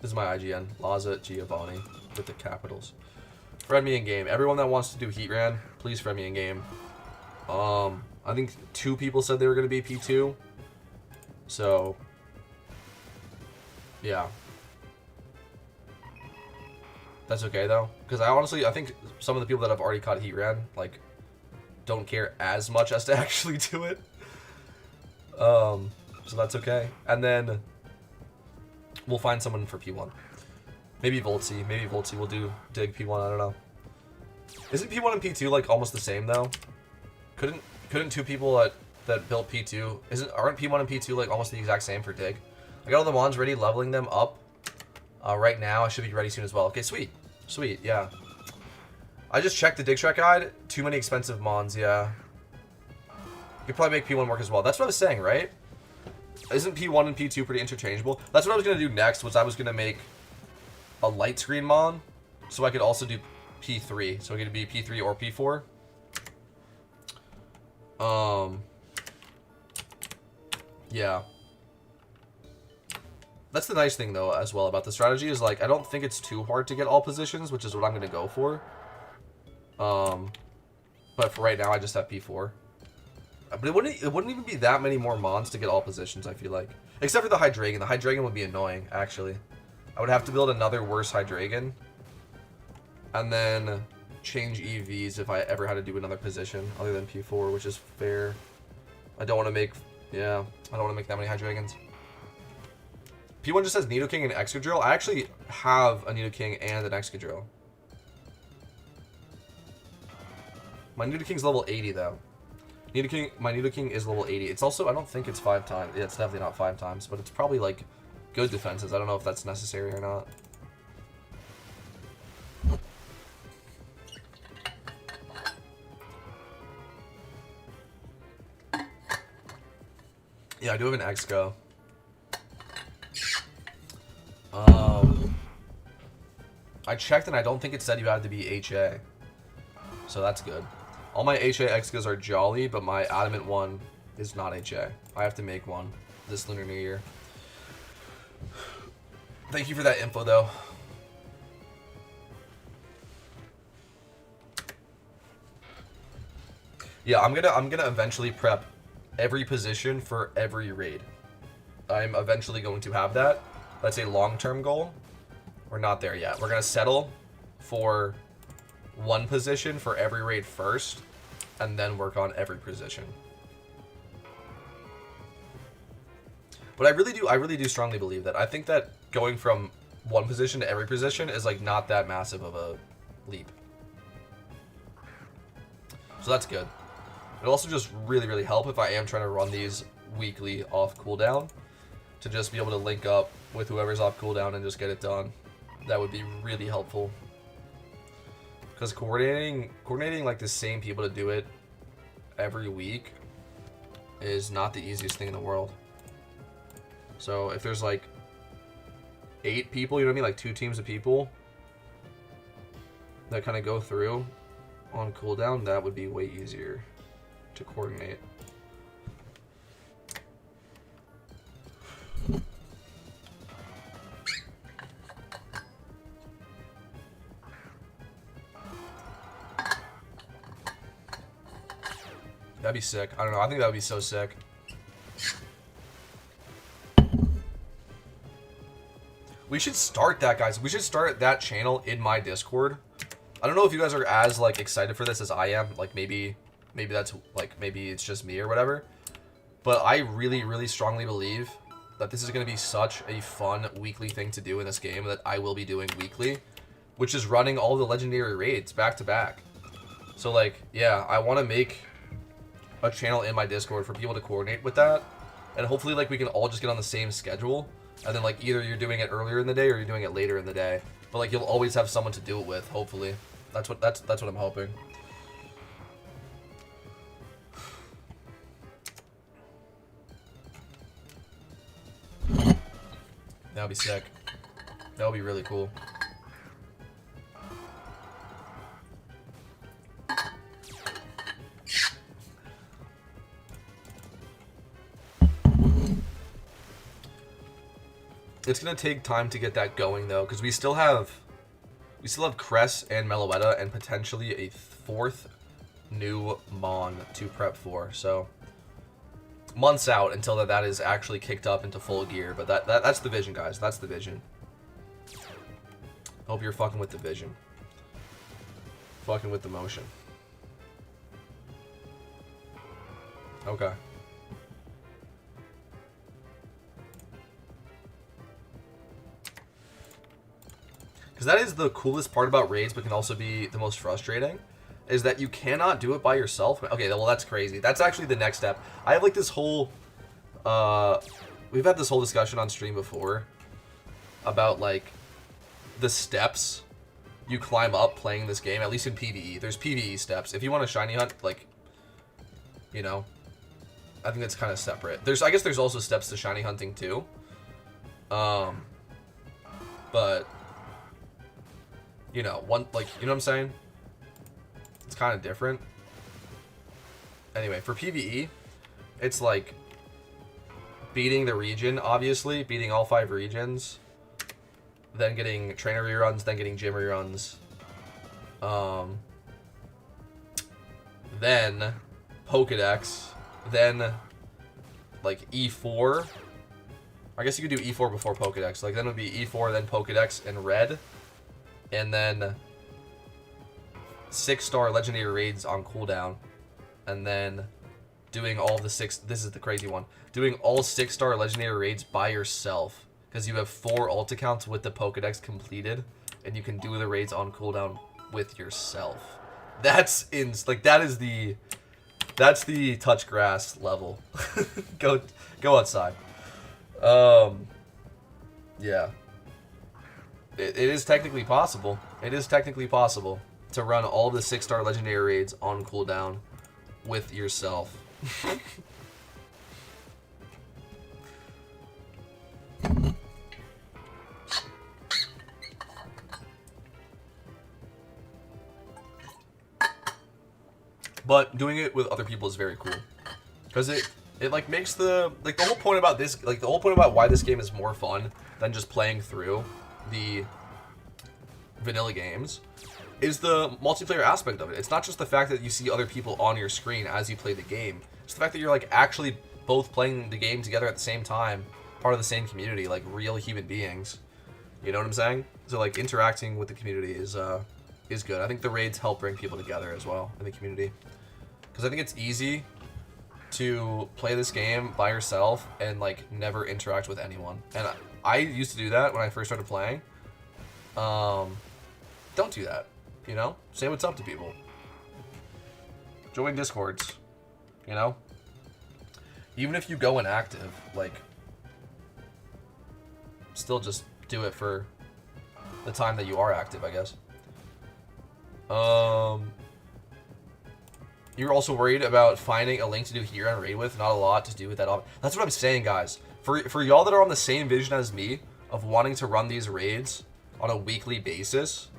This is my IGN, Laza Giovanni, with the capitals. Friend me in game. Everyone that wants to do Heatran, please friend me in game. I think 2 people said they were going to be P2. So, yeah. That's okay, though. Because I think some of the people that have already caught Heatran, like, don't care as much as to actually do it. So that's okay. And then we'll find someone for P1. Maybe Voltsy. Maybe Voltsy will do dig P1. I don't know. Isn't P1 and P2 like almost the same though? Couldn't 2 people that built P2 aren't P1 and P2 like almost the exact same for dig? I got all the mons ready, leveling them up right now. I should be ready soon as well. Okay, sweet, yeah. I just checked the dig track guide. Too many expensive mons, yeah. You could probably make P1 work as well. That's what I was saying, right? Isn't P1 and P2 pretty interchangeable? That's what I was going to do next, was I was going to make a light screen mon, so I could also do P3. So it could be P3 or P4. Yeah. That's the nice thing, though, as well, about the strategy, is, like, I don't think it's too hard to get all positions, which is what I'm going to go for. But for right now, I just have P4. But it wouldn't even be that many more mons to get all positions, I feel like. Except for the Hydreigon. The Hydreigon would be annoying, actually. I would have to build another worse Hydreigon. And then change EVs if I ever had to do another position other than P4, which is fair. I don't want to make... Yeah, I don't want to make that many Hydreigons. P1 just says Nidoking and Excadrill. I actually have a Nidoking and an Excadrill. My Nidoking's level 80, though. My Nidoking is level 80. It's also, I don't think it's 5 times. Yeah, it's definitely not 5 times, but it's probably, like, good defenses. I don't know if that's necessary or not. Yeah, I do have an Exco. I checked and I don't think it said you had to be HA. So that's good. All my HA Excas are Jolly, but my Adamant one is not HA. I have to make one this Lunar New Year. Thank you for that info, though. Yeah, I'm gonna eventually prep every position for every raid. I'm eventually going to have that. That's a long-term goal. We're not there yet. We're gonna settle for one position for every raid first, and then work on every position. But I really do strongly believe that. I think that going from one position to every position is like not that massive of a leap. So that's good. It'll also just really help if I am trying to run these weekly off cooldown, to just be able to link up with whoever's off cooldown and just get it done. That would be really helpful. Because coordinating like the same people to do it every week is not the easiest thing in the world. So if there's like 8 people, you know what I mean, like 2 teams of people that kind of go through on cooldown, that would be way easier to coordinate. That'd be sick. I don't know. I think that would be so sick. We should start that, guys. We should start that channel in my Discord. I don't know if you guys are as like excited for this as I am. Like maybe that's like maybe it's just me or whatever. But I really strongly believe that this is going to be such a fun weekly thing to do in this game that I will be doing weekly, which is running all the legendary raids back to back. So like, yeah, I want to make a channel in my Discord for people to coordinate with that, and hopefully like we can all just get on the same schedule, and then like either you're doing it earlier in the day or you're doing it later in the day, but like you'll always have someone to do it with. Hopefully that's what I'm hoping. That would be sick. That would be really cool. It's gonna take time to get that going though, because we still have Cress and Meloetta and potentially a 4th new Mon to prep for. So months out until that is actually kicked up into full gear. But that's the vision, guys. That's the vision. Hope you're fucking with the vision. Fucking with the motion. Okay. Because that is the coolest part about raids, but can also be the most frustrating, is that you cannot do it by yourself. Okay, well, that's crazy. That's actually the next step. I have like this whole... we've had this whole discussion on stream before about like the steps you climb up playing this game, at least in PvE. There's PvE steps. If you want to shiny hunt, like, you know, I think that's kind of separate. I guess there's also steps to shiny hunting too. But... you know, you know what I'm saying? It's kind of different. Anyway, for PvE, it's like beating the region, obviously, beating all 5 regions, then getting trainer reruns, then getting gym reruns, then Pokedex, then like E4. I guess you could do E4 before Pokedex. Like then it would be E4, then Pokedex and red. And then 6-star legendary raids on cooldown, and then doing all the 6. This is the crazy one. Doing all 6-star legendary raids by yourself, because you have 4 ult accounts with the Pokedex completed, and you can do the raids on cooldown with yourself. That's that's the touch grass level. go outside. Yeah. It is technically possible. It is technically possible to run all the 6-star legendary raids on cooldown with yourself. But doing it with other people is very cool, because it like makes the whole point about this, like the whole point about why this game is more fun than just playing through the vanilla games is the multiplayer aspect of it. It's not just the fact that you see other people on your screen as you play the game. It's the fact that you're like actually both playing the game together at the same time, part of the same community, like real human beings. You know what I'm saying? So like interacting with the community is is good. I think the raids help bring people together as well in the community. Because I think it's easy to play this game by yourself and like never interact with anyone. And I used to do that when I first started playing. Don't do that, you know? Say what's up to people. Join Discords, you know? Even if you go inactive, like, still just do it for the time that you are active, I guess. You're also worried about finding a link to do Heatran raid with. Not a lot to do with that. That's what I'm saying, guys. For y'all that are on the same vision as me of wanting to run these raids on a weekly basis,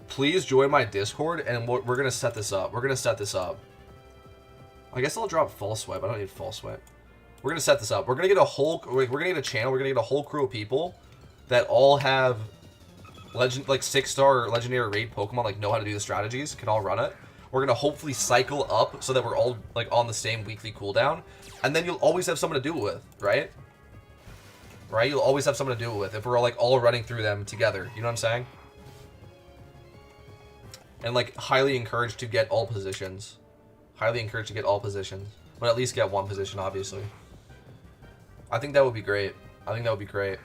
please join my Discord, and we're going to set this up. We're going to set this up. I guess I'll drop False Swipe. I don't need False Swipe. We're going to set this up. We're going to get a whole... We're going to get a channel. We're going to get a whole crew of people that all have... like 6-star legendary raid Pokemon, like know how to do the strategies, can all run it. We're gonna hopefully cycle up so that we're all like on the same weekly cooldown, and then you'll always have someone to do it with, right? Right? You'll always have someone to do it with if we're all running through them together. You know what I'm saying? And like highly encouraged to get all positions. Highly encouraged to get all positions, but at least get one position, obviously. I think that would be great. I think that would be great.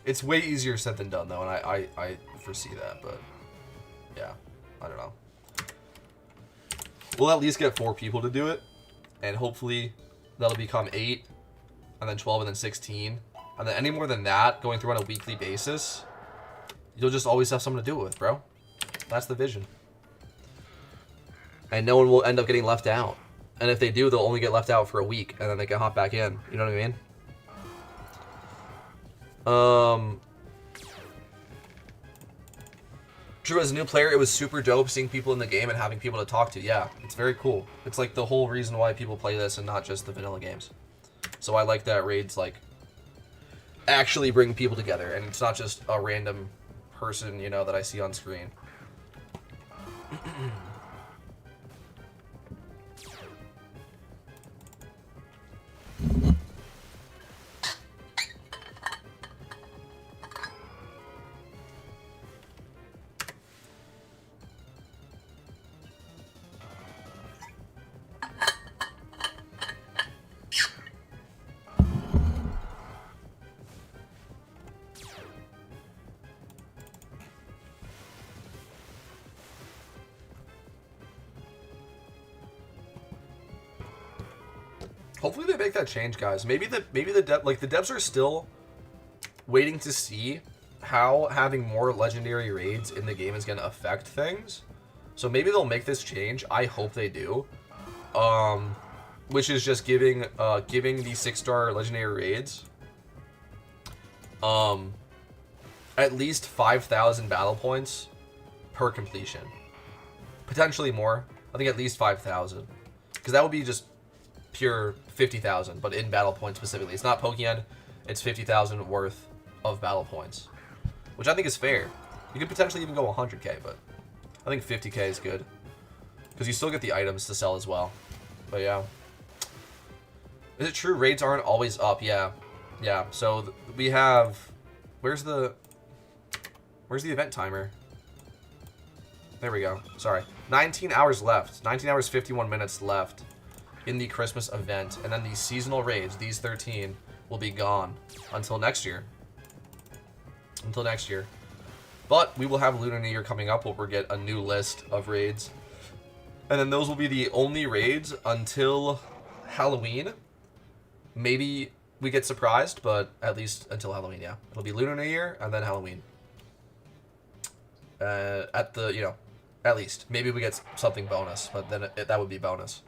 It's way easier said than done, though, and I foresee that, but yeah, I don't know. We'll at least get 4 people to do it, and hopefully that'll become 8, and then 12, and then 16, and then any more than that, going through on a weekly basis, you'll just always have someone to do it with, bro. That's the vision. And no one will end up getting left out. And if they do, they'll only get left out for a week, and then they can hop back in. You know what I mean? True, as a new player, it was super dope seeing people in the game and having people to talk to. Yeah, it's very cool. It's like the whole reason why people play this and not just the vanilla games. So I like that raids like actually bring people together, and it's not just a random person, you know, that I see on screen. Hopefully they make that change, guys. Maybe the devs are still waiting to see how having more legendary raids in the game is going to affect things. So maybe they'll make this change. I hope they do. Which is just giving the 6-star legendary raids at least 5,000 battle points per completion. Potentially more. I think at least 5,000. Because that would be just pure 50,000, but in battle points specifically. It's not Pokemon, it's 50,000 worth of battle points, which I think is fair. You could potentially even go 100k, but I think 50k is good because you still get the items to sell as well. But yeah, is it true raids aren't always up? Yeah, so we have, where's the event timer? There we go. Sorry, 19 hours left. 19 hours 51 minutes left in the Christmas event, and then these seasonal raids, these 13, will be gone until next year. But we will have Lunar New Year coming up, where we'll get a new list of raids, and then those will be the only raids until Halloween. Maybe we get surprised, but at least until Halloween, yeah. It'll be Lunar New Year and then Halloween. At least maybe we get something bonus, but then that would be bonus.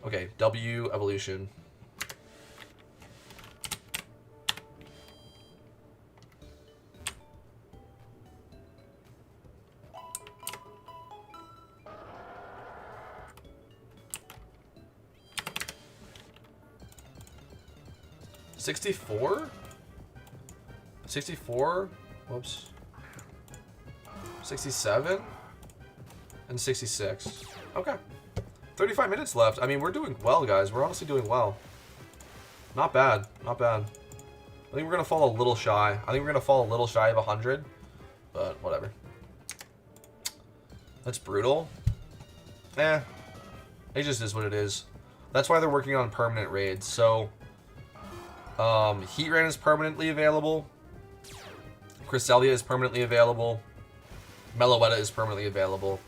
Okay, W evolution. $64? Whoops. 67? And 66. Okay. 35 minutes left. I mean, we're doing well, guys. We're honestly doing well. Not bad. Not bad. I think we're going to fall a little shy. I think we're going to fall a little shy of 100. But whatever. That's brutal. Eh. It just is what it is. That's why they're working on permanent raids. So, Heatran is permanently available. Cresselia is permanently available. Meloetta is permanently available.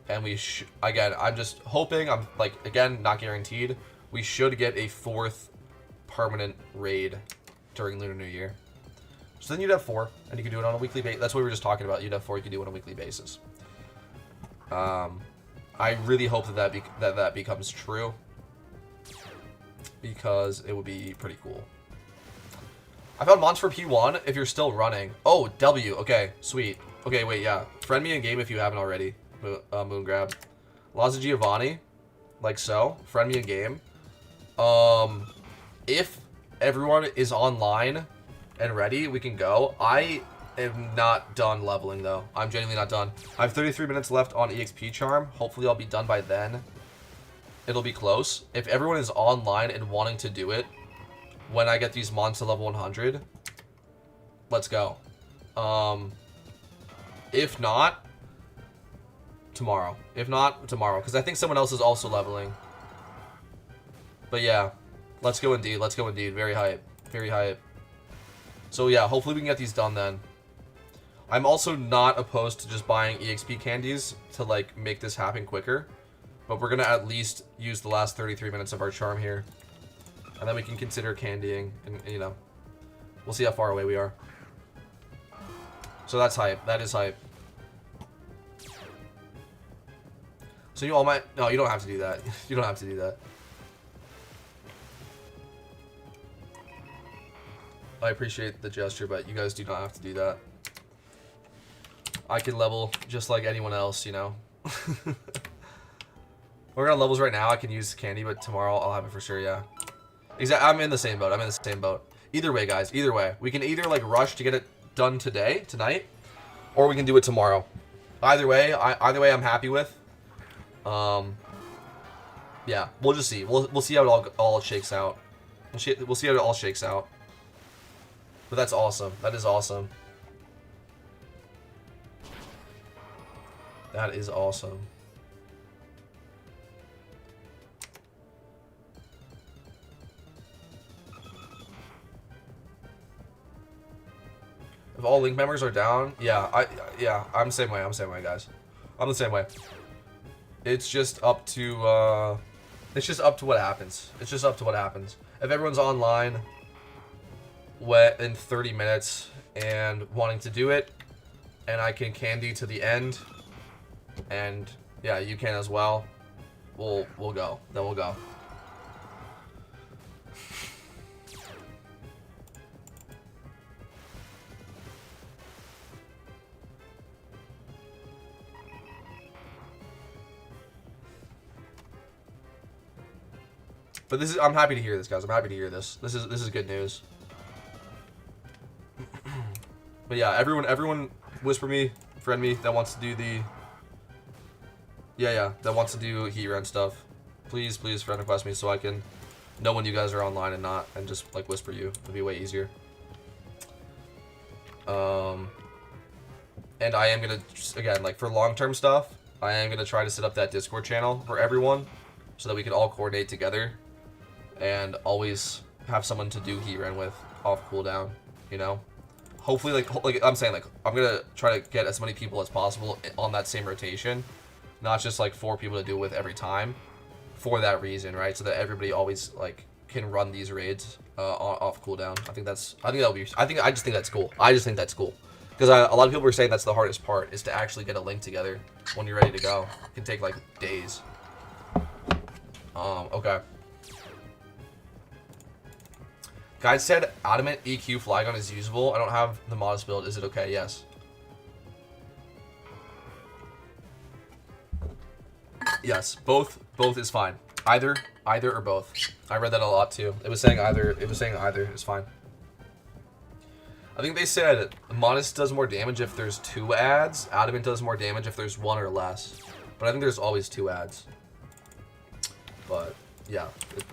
And we again, I'm just hoping, I'm like, again, not guaranteed, we should get a 4th permanent raid during Lunar New Year. So then you'd have 4, and you can do it on a weekly basis. That's what we were just talking about. You'd have 4, you can do it on a weekly basis. I really hope that that becomes true, because it would be pretty cool. I found mods for P1 if you're still running. Oh, W. Okay, sweet. Okay, wait, yeah. Friend me in game if you haven't already. Moon grab. Laza Giovanni, like so. Friend me in game. If everyone is online and ready, we can go. I am not done leveling though. I'm genuinely not done. I have 33 minutes left on EXP charm. Hopefully I'll be done by then. It'll be close. If everyone is online and wanting to do it when I get these mons to level 100, let's go. If not, tomorrow. If not, tomorrow. Because I think someone else is also leveling. But yeah, let's go indeed. Let's go indeed. Very hype. Very hype. So yeah, hopefully we can get these done then. I'm also not opposed to just buying EXP candies to like make this happen quicker. But we're going to at least use the last 33 minutes of our charm here. And then we can consider candying. And, you know, we'll see how far away we are. So that's hype. That is hype. So you all might... No, you don't have to do that. You don't have to do that. I appreciate the gesture, but you guys do not have to do that. I can level just like anyone else, you know. We're on levels right now. I can use candy, but tomorrow I'll have it for sure, yeah. Exactly. I'm in the same boat. I'm in the same boat. Either way, guys. Either way. We can either like rush to get it done tonight, or we can do it tomorrow. Either way, I'm happy with. Yeah, we'll just see. We'll see how it all shakes out. We'll see how it all shakes out. But that's awesome. That is awesome. That is awesome. If all link members are down, yeah, I'm the same way. I'm the same way, guys. I'm the same way. It's just up to what happens. It's just up to what happens. If everyone's online in 30 minutes and wanting to do it, and I can candy to the end, and yeah, you can as well, we'll go. Then we'll go. But this is, I'm happy to hear this, guys. I'm happy to hear this. This is good news. But yeah, everyone whisper me, friend me that wants to do the that wants to do Heatran stuff. Please friend request me so I can know when you guys are online and just like whisper you. It'd be way easier. And I am gonna, again, like for long-term stuff, I am gonna try to set up that Discord channel for everyone so that we can all coordinate together and always have someone to do Heatran with off cooldown, you know? Hopefully, like I'm saying, like, I'm gonna try to get as many people as possible on that same rotation, not just like 4 people to do it with every time, for that reason, right? So that everybody always like can run these raids off cooldown. I just think that's cool. I just think that's cool because a lot of people are saying that's the hardest part, is to actually get a link together when you're ready to go. It can take like days. Okay. Guide said Adamant EQ Flygon is usable. I don't have the modest build. Is it okay? Yes. Yes, both is fine. Either or both. I read that a lot too. It was saying either. It was saying either is fine. I think they said modest does more damage if there's 2 adds. Adamant does more damage if there's 1 or less. But I think there's always 2 adds. But yeah, it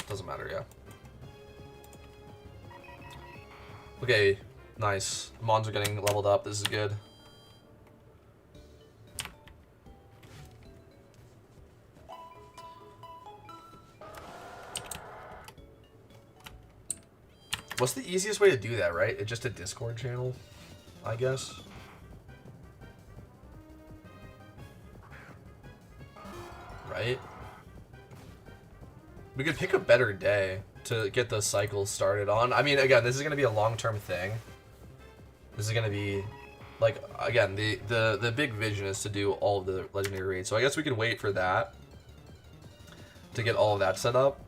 doesn't matter. Yeah. Okay, nice. Mons are getting leveled up. This is good. What's the easiest way to do that, right? It's just a Discord channel, I guess. Right? We could pick a better day to get the cycles started on. I mean, again, this is going to be a long-term thing. This is going to be, like, again, the big vision is to do all of the legendary raids. So I guess we could wait for that to get all of that set up.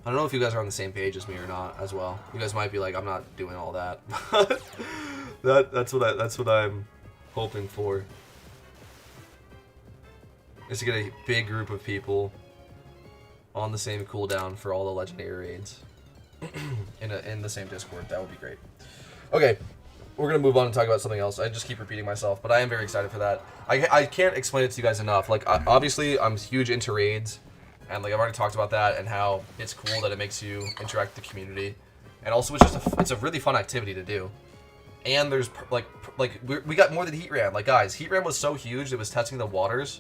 I don't know if you guys are on the same page as me or not as well. You guys might be like, I'm not doing all that. that's what I'm hoping for. Is to get a big group of people on the same cooldown for all the legendary raids in the same Discord. That would be great. Okay, we're gonna move on and talk about something else. I just keep repeating myself, but I am very excited for that. I can't explain it to you guys enough. Like, obviously, I'm huge into raids. And like I've already talked about that and how it's cool that it makes you interact with the community, and also it's just it's a really fun activity to do. And there's we got more than Heatran. Like guys, Heatran was so huge it was testing the waters.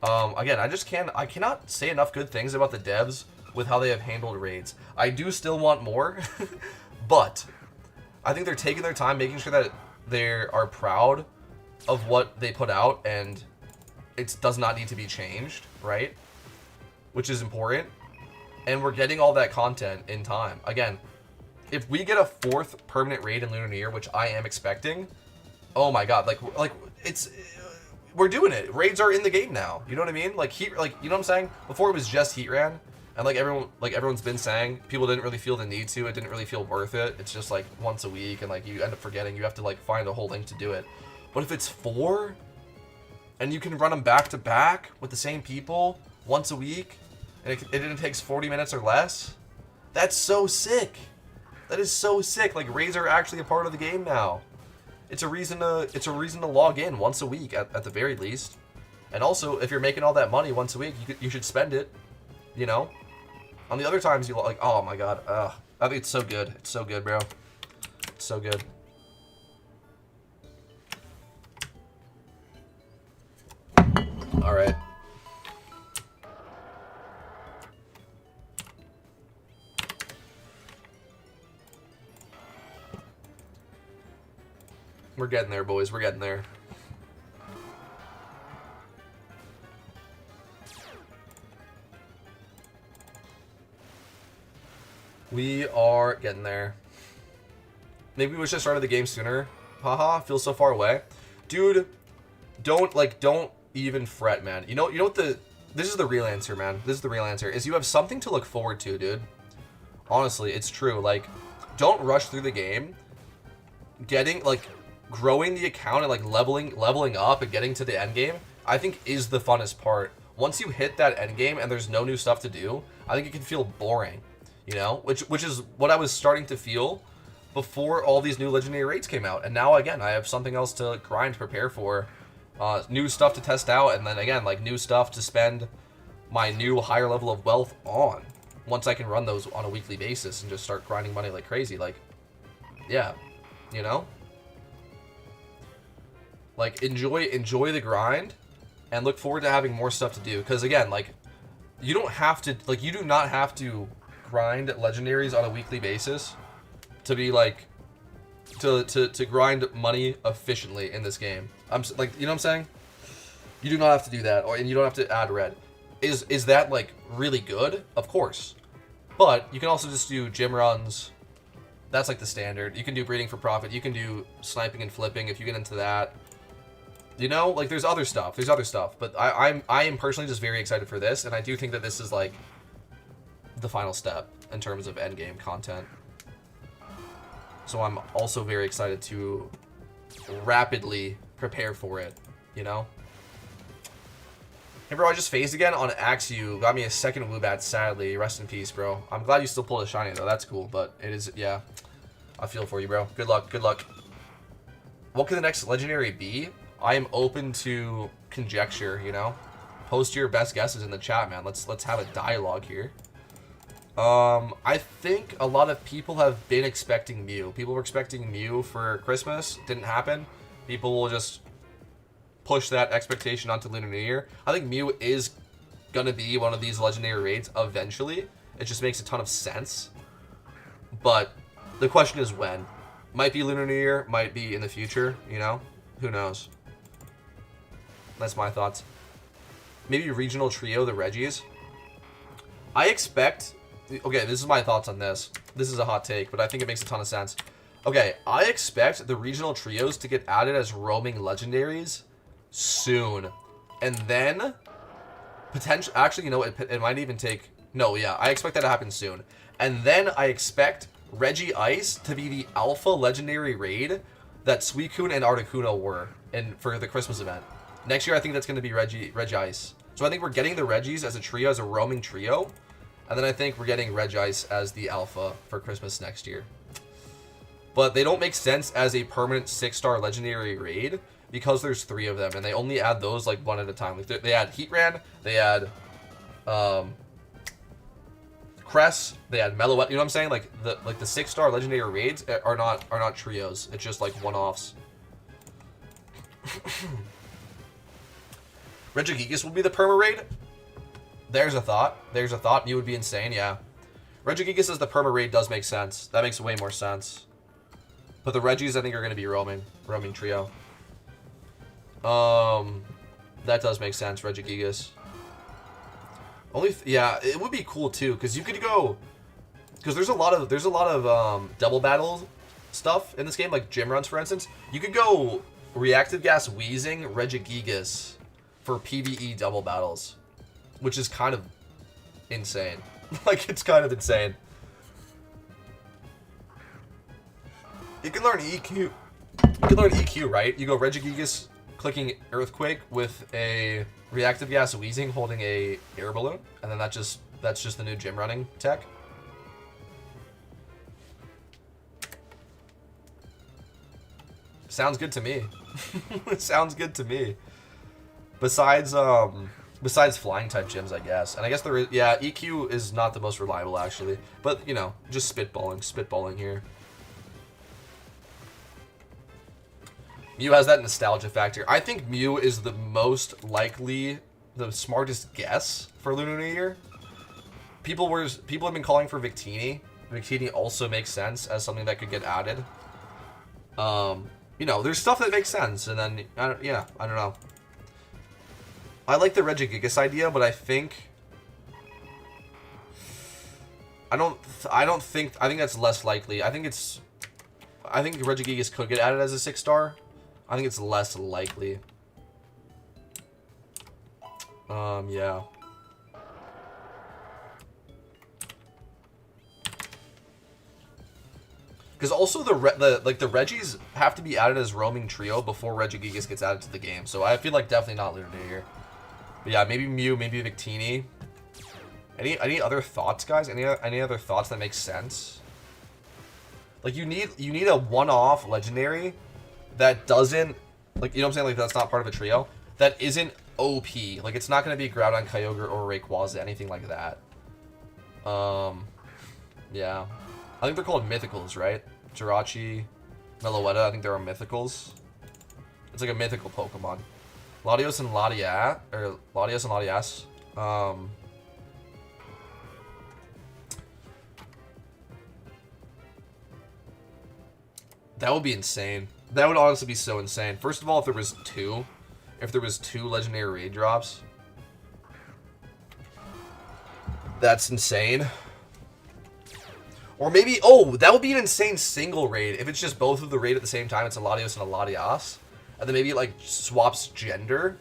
Again, I cannot say enough good things about the devs with how they have handled raids. I do still want more, but I think they're taking their time, making sure that they are proud of what they put out, and it does not need to be changed, right? Which is important, and we're getting all that content in time. Again, if we get a 4th permanent raid in Lunar New Year, which I am expecting, oh my god, like we're doing it. Raids are in the game now. You know what I mean? Like you know what I'm saying? Before it was just Heatran, and everyone's been saying, people didn't really feel the need to. It didn't really feel worth it. It's just like once a week, and like you end up forgetting. You have to like find a whole link to do it. But if it's 4, and you can run them back to back with the same people once a week, and it takes 40 minutes or less, that's so sick. That is so sick. Like, raids are actually a part of the game now. It's a reason to log in once a week at the very least. And also, if you're making all that money once a week, you should spend it. You know. On the other times, you like, oh my god, I think it's so good. It's so good, bro. It's so good. All right. We're getting there, boys. We're getting there. We are getting there. Maybe we should have started the game sooner. Haha, feels so far away. Dude, don't even fret, man. You know what this is the real answer, man. This is the real answer. Is you have something to look forward to, dude. Honestly, it's true. Like, don't rush through the game. Growing the account and like leveling up and getting to the end game, I think is the funnest part. Once you hit that end game and there's no new stuff to do, I think it can feel boring, you know, which is what I was starting to feel before all these new legendary raids came out. And now again, I have something else to grind, prepare for, new stuff to test out, and then again, like new stuff to spend my new higher level of wealth on once I can run those on a weekly basis and just start grinding money like crazy. Like, yeah, you know. Like, enjoy the grind, and look forward to having more stuff to do. Because again, like, you don't have to, like, you do not have to grind legendaries on a weekly basis to be like, to grind money efficiently in this game. I'm like, you know what I'm saying? You do not have to do that, and you don't have to add red. Is that like really good? Of course, but you can also just do gym runs. That's like the standard. You can do breeding for profit. You can do sniping and flipping if you get into that. You know, like there's other stuff. But I am personally just very excited for this, and I do think that this is like the final step in terms of endgame content. So I'm also very excited to rapidly prepare for it, you know? Hey bro, I just phased again on Axew. Got me a second Woobat, sadly. Rest in peace, bro. I'm glad you still pulled a shiny though. That's cool, but it is, yeah. I feel for you, bro. Good luck, good luck. What could the next legendary be? I am open to conjecture, you know? Post your best guesses in the chat, man. Let's have a dialogue here. I think a lot of people have been expecting Mew. People were expecting Mew for Christmas. Didn't happen. People will just push that expectation onto Lunar New Year. I think Mew is gonna be one of these legendary raids eventually. It just makes a ton of sense. But the question is when. Might be Lunar New Year, might be in the future, you know? Who knows? That's my thoughts. Maybe regional trio, the Reggies. I expect... Okay, this is my thoughts on this. This is a hot take, but I think it makes a ton of sense. Okay, I expect the regional trios to get added as roaming legendaries soon. And then... potentially... Actually, you know, it might even take... No, yeah, I expect that to happen soon. And then I expect Reggie Ice to be the alpha legendary raid that Suicune and Articuno were for the Christmas event. Next year, I think that's going to be Regi Ice. So I think we're getting the Reggies as a trio, as a roaming trio. And then I think we're getting Reg Ice as the alpha for Christmas next year. But they don't make sense as a permanent 6-star legendary raid because there's 3 of them. And they only add those like one at a time. Like they add Heatran, they add Cress, they add Meloette. You know what I'm saying? Like the 6-star legendary raids are not trios. It's just like one-offs. Regigigas will be the perma raid. There's a thought. There's a thought. You would be insane, yeah. Regigigas as the perma raid does make sense. That makes way more sense. But the Reggies, I think, are going to be roaming trio. That does make sense. Regigigas. Yeah, it would be cool too, because you could go, because there's a lot of double battle stuff in this game, like gym runs, for instance. You could go reactive gas wheezing Regigigas for PvE double battles, which is kind of insane. Like, it's kind of insane. You can learn EQ. You can learn EQ, right? You go Regigigas clicking Earthquake with a reactive gas wheezing holding a air balloon, and then that's just the new gym running tech. Sounds good to me. It sounds good to me. Besides flying type gyms, I guess. And I guess there is, yeah, EQ is not the most reliable actually. But, you know, just spitballing here. Mew has that nostalgia factor. I think Mew is the most likely, the smartest guess for Lunar New Year. People have been calling for Victini. Victini also makes sense as something that could get added. You know, there's stuff that makes sense, and then I don't know. I like the Regigigas idea, but I think that's less likely. I think Regigigas could get added as a 6-star. I think it's less likely. Yeah. Because also the Reggies have to be added as roaming trio before Regigigas gets added to the game. So I feel like definitely not Lunar New Year. But yeah, maybe Mew, maybe Victini. Any other thoughts, guys? Any other thoughts that make sense? Like you need a one-off legendary that doesn't, like, you know what I'm saying? Like that's not part of a trio. That isn't OP. Like it's not gonna be Groudon, Kyogre, or Rayquaza, anything like that. Yeah. I think they're called mythicals, right? Jirachi, Meloetta, I think they're mythicals. It's like a mythical Pokemon. Latios and Latias. That would be insane. That would honestly be so insane. First of all, if there was two legendary raid drops, that's insane. Or maybe, oh, that would be an insane single raid. If it's just both of the raid at the same time, it's a Latios and a Latias. And then maybe it, like, swaps gender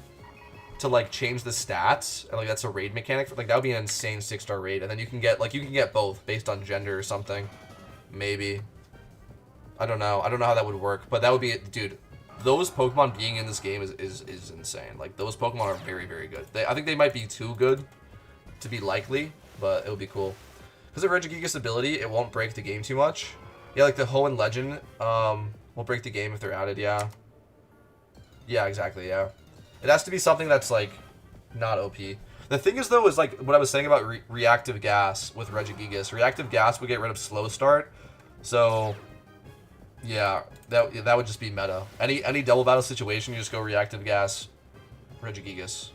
to, like, change the stats. And, like, that's a raid mechanic. Like, that would be an insane 6-star raid. And then you can get both based on gender or something. Maybe. I don't know. I don't know how that would work. But that would be, dude, those Pokemon being in this game is insane. Like, those Pokemon are very, very good. I think they might be too good to be likely, but it would be cool. Because of Regigigas ability, it won't break the game too much. Yeah, like the Hoenn Legend will break the game if they're added, yeah. Yeah, exactly, yeah. It has to be something that's, like, Not OP. The thing is, though, is like what I was saying about reactive gas with Regigigas. Reactive gas would get rid of slow start. So, yeah, that would just be meta. Any double battle situation, you just go reactive gas, Regigigas.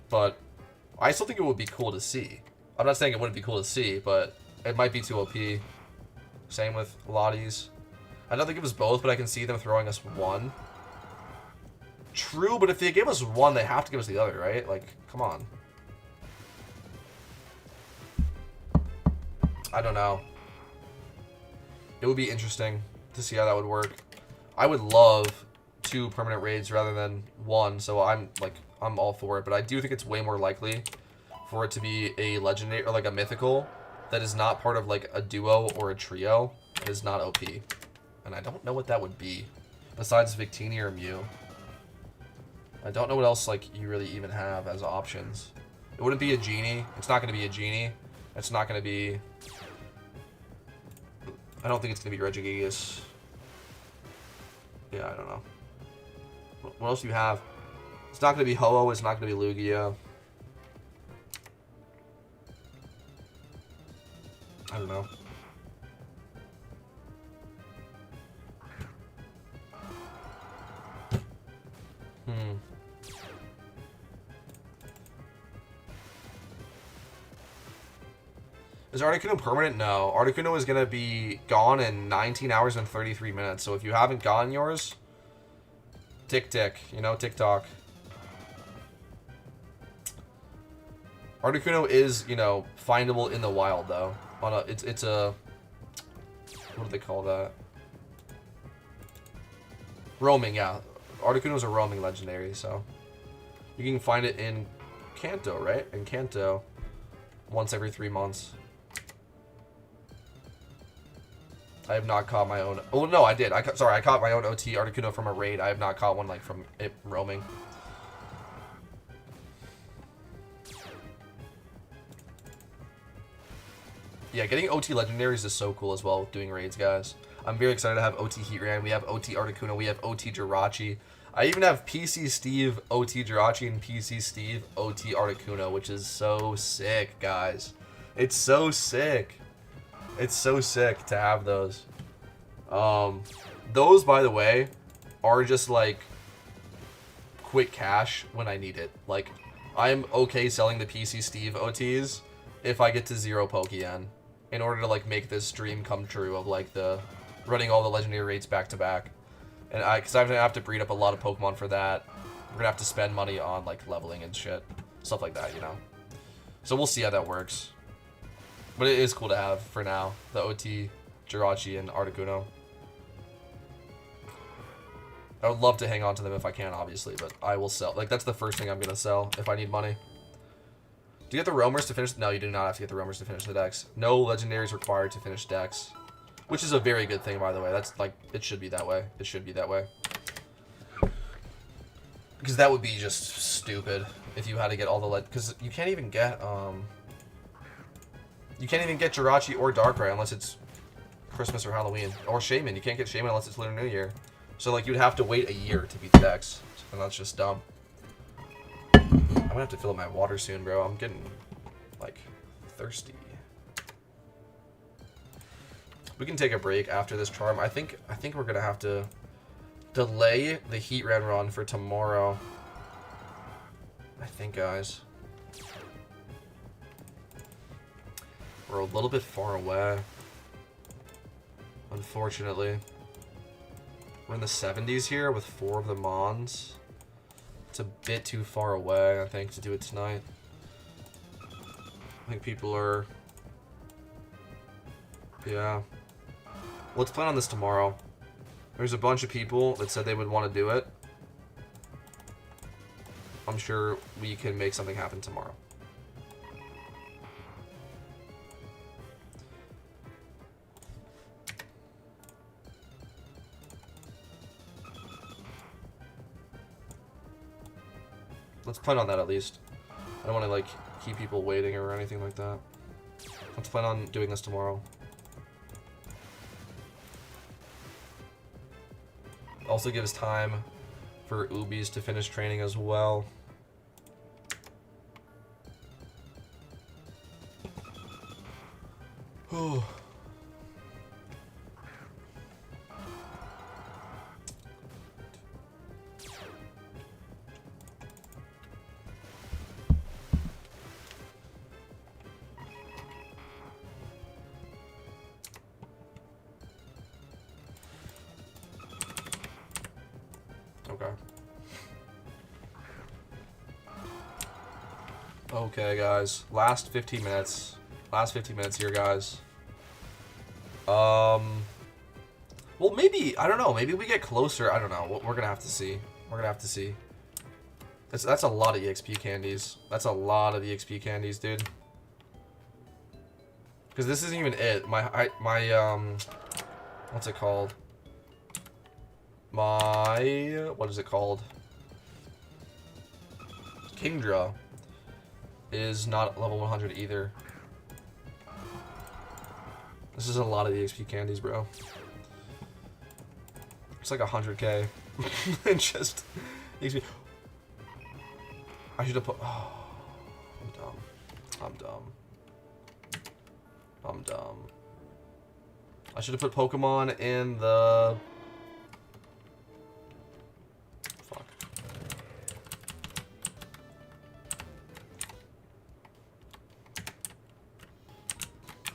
But I still think it would be cool to see. I'm not saying it wouldn't be cool to see, but it might be too OP. Same with Lotties. I don't think it was both, but I can see them throwing us one. True, but if they give us one, they have to give us the other, right? Like, come on. I don't know. It would be interesting to see how that would work. I would love 2 permanent raids rather than 1, so I'm all for it. But I do think it's way more likely for it to be a legendary or like a mythical that is not part of like a duo or a trio. It is not OP. And I don't know what that would be besides Victini or Mew. I don't know what else like you really even have as options. It wouldn't be a genie. It's not going to be a genie. It's not going to be... I don't think it's going to be Regigigas. Yeah, I don't know. What else do you have? It's not going to be Ho-Oh. It's not going to be Lugia. I don't know. Is Articuno permanent? No. Articuno is going to be gone in 19 hours and 33 minutes. So if you haven't gotten yours, tick, you know, tick-tock. Articuno is, you know, findable in the wild, though. On a, it's a... What do they call that? Roaming, yeah. Articuno is a roaming legendary, so... You can find it in Kanto, right? In Kanto. Once every 3 months. I have not caught my own... Oh, no, I did. Sorry, I caught my own OT Articuno from a raid. I have not caught one, like, from it roaming. Yeah, getting OT legendaries is so cool as well, doing raids, guys. I'm very excited to have OT Heatran. We have OT Articuno. We have OT Jirachi. I even have PC Steve, OT Jirachi, and PC Steve, OT Articuno, which is so sick, guys. It's so sick. It's so sick to have those. Those, by the way, are just, like, quick cash when I need it. Like, I'm okay selling the PC Steve OTs if I get to 0 Pokeyen in order to, like, make this dream come true of, like, the running all the legendary raids back-to-back. And because I'm going to have to breed up a lot of Pokemon for that. We're going to have to spend money on, like, leveling and shit. Stuff like that, you know? So we'll see how that works. But it is cool to have, for now, the OT, Jirachi, and Articuno. I would love to hang on to them if I can, obviously, but I will sell. Like, that's the first thing I'm going to sell if I need money. Do you get the roamers to finish? No, you do not have to get the roamers to finish the decks. No legendaries required to finish decks. Which is a very good thing, by the way. That's, like, it should be that way. It should be that way. Because that would be just stupid if you had to get all the because you can't even get, you can't even get Jirachi or Darkrai unless it's Christmas or Halloween. Or Shaman. You can't get Shaman unless it's Lunar New Year. So, like, you'd have to wait a year to beat the decks. And that's just dumb. I'm gonna have to fill up my water soon, bro. I'm getting, like, thirsty. We can take a break after this charm. I think we're gonna have to delay the Heatran run for tomorrow. I think, guys. We're a little bit far away. Unfortunately. We're in the 70s here with 4 of the Mons. It's a bit too far away, I think, to do it tonight. I think people are... Yeah. Let's plan on this tomorrow. There's a bunch of people that said they would want to do it. I'm sure we can make something happen tomorrow. Let's plan on that at least. I don't want to, like, keep people waiting or anything like that. Let's plan on doing this tomorrow. Also gives time for Ubies to finish training as well. Oh. Okay. Okay, guys. Last 15 minutes. Last 15 minutes here, guys. Well, maybe, I don't know. Maybe we get closer. I don't know. We're gonna have to see. We're gonna have to see. That's a lot of EXP candies. That's a lot of EXP candies, dude. Because this isn't even it. My what's it called? What is it called? Kingdra is not level 100 either. This is a lot of EXP candies, bro. It's like 100k. Just EXP. I should have put. Oh, I'm dumb. I'm dumb. I'm dumb. I should have put Pokemon in the. Fuck.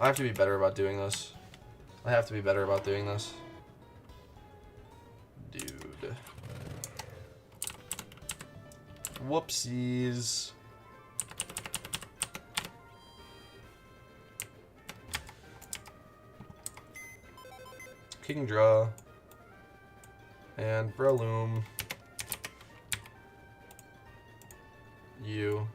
I have to be better about doing this. I have to be better about doing this. Dude. Whoopsies. Kingdra. And Breloom. You.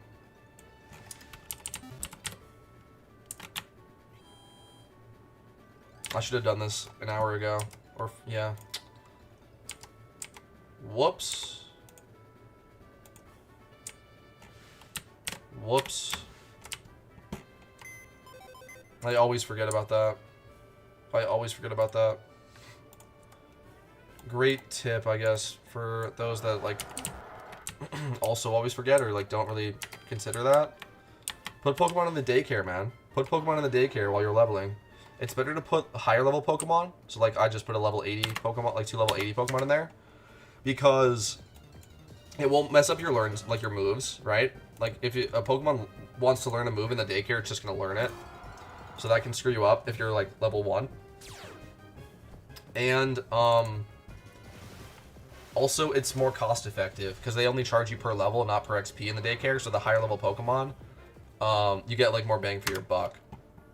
I should have done this an hour ago. Or, yeah. Whoops. Whoops. I always forget about that. I always forget about that. Great tip, I guess, for those that, like, also always forget or, like, don't really consider that. Put Pokemon in the daycare, man. Put Pokemon in the daycare while you're leveling. It's better to put higher level Pokemon. So, like, I just put a level 80 Pokemon, like 2 level 80 Pokemon in there. Because it won't mess up your your moves, right? Like, if a Pokemon wants to learn a move in the daycare, it's just going to learn it. So that can screw you up if you're, like, level 1. And, also, it's more cost effective because they only charge you per level, not per XP in the daycare. So the higher level Pokemon, you get, like, more bang for your buck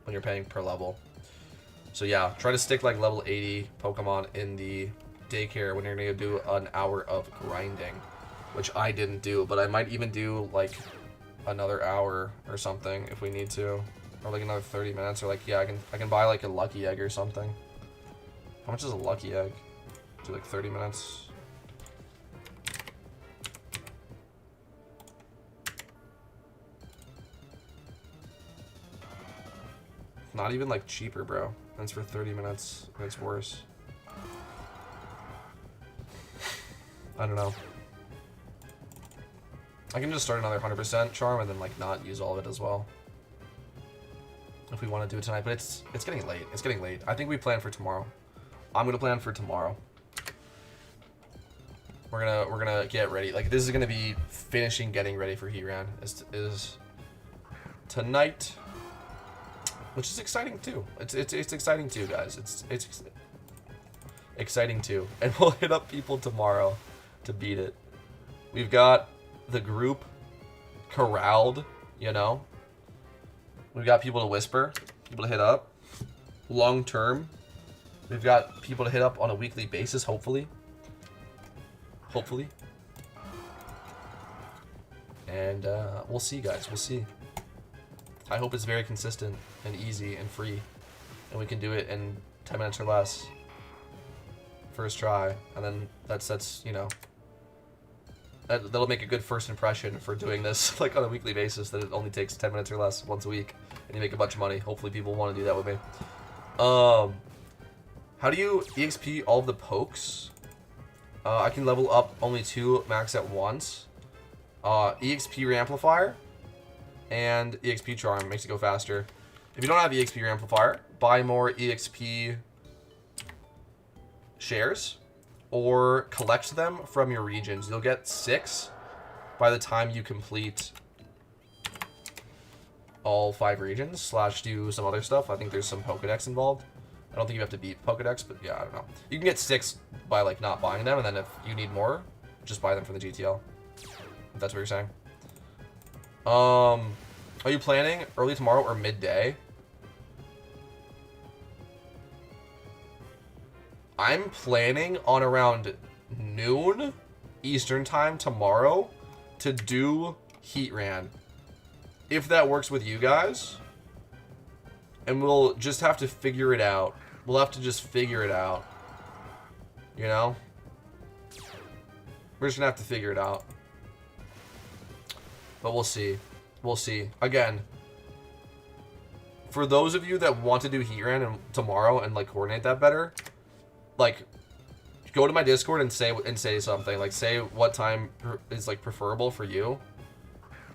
when you're paying per level. So yeah, try to stick like level 80 Pokemon in the daycare when you're gonna do an hour of grinding, which I didn't do, but I might even do like another hour or something if we need to, or like another 30 minutes, or like, yeah, I can buy like a lucky egg or something. How much is a lucky egg? Do like 30 minutes. Not even like cheaper, bro. And it's for 30 minutes, and it's worse. I don't know. I can just start another 100% charm and then like not use all of it as well. If we want to do it tonight, but it's getting late. It's getting late. I think we plan for tomorrow. I'm gonna plan for tomorrow. We're gonna get ready. Like this is gonna be finishing getting ready for Heatran is tonight. Which is exciting too. It's exciting too, guys. It's exciting too. And we'll hit up people tomorrow to beat it. We've got the group corralled, you know. We've got people to whisper, people to hit up. Long term, we've got people to hit up on a weekly basis, hopefully. Hopefully. And we'll see, guys. We'll see. I hope it's very consistent and easy and free, and we can do it in 10 minutes or less. First try, and then that sets, you know, that'll make a good first impression for doing this like on a weekly basis, that it only takes 10 minutes or less once a week, and you make a bunch of money. Hopefully people want to do that with me. How do you EXP all of the pokes? I can level up only 2 max at once. EXP Reamplifier and EXP Charm makes it go faster. If you don't have EXP Reamplifier, buy more EXP shares or collect them from your regions. You'll get 6 by the time you complete all 5 regions / do some other stuff. I think there's some Pokedex involved. I don't think you have to beat Pokedex, but yeah, I don't know. You can get 6 by like not buying them, and then if you need more, just buy them from the GTL. If that's what you're saying. Are you planning early tomorrow or midday? I'm planning on around noon Eastern time tomorrow to do Heatran. If that works with you guys. And we'll just have to figure it out. We'll have to just figure it out. You know? We're just gonna have to figure it out. But we'll see. We'll see. Again, for those of you that want to do Heatran tomorrow and like coordinate that better, like go to my Discord and say something. Like say what time is like preferable for you,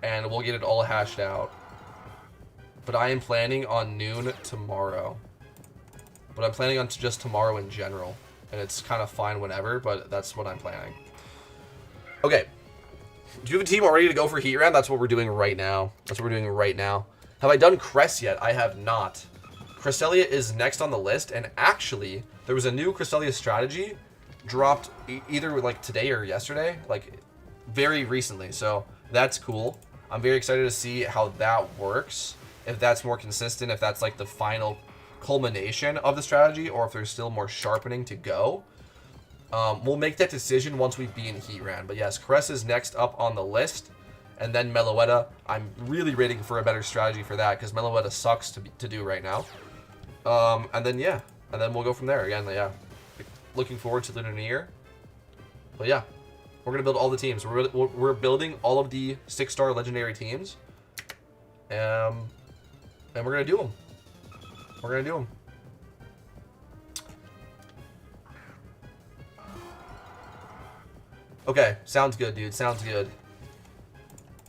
and we'll get it all hashed out. But I am planning on noon tomorrow. But I'm planning on just tomorrow in general. And it's kind of fine whenever, but that's what I'm planning. Okay. Do you have a team all ready to go for Heatran? That's what we're doing right now. That's what we're doing right now. Have I done Cress yet? I have not. Cresselia is next on the list. And actually, there was a new Cresselia strategy dropped either like today or yesterday. Like very recently. So that's cool. I'm very excited to see how that works. If that's more consistent, if that's like the final culmination of the strategy, or if there's still more sharpening to go. We'll make that decision once we be in Heatran. But yes, Caress is next up on the list. And then Meloetta. I'm really waiting for a better strategy for that, because Meloetta sucks to do right now. And then, yeah. And then we'll go from there. Again, yeah. Looking forward to Lunar New Year. But yeah. We're going to build all the teams. We're building all of the 6-star legendary teams. And we're going to do them. We're going to do them. Okay, sounds good, dude. Sounds good.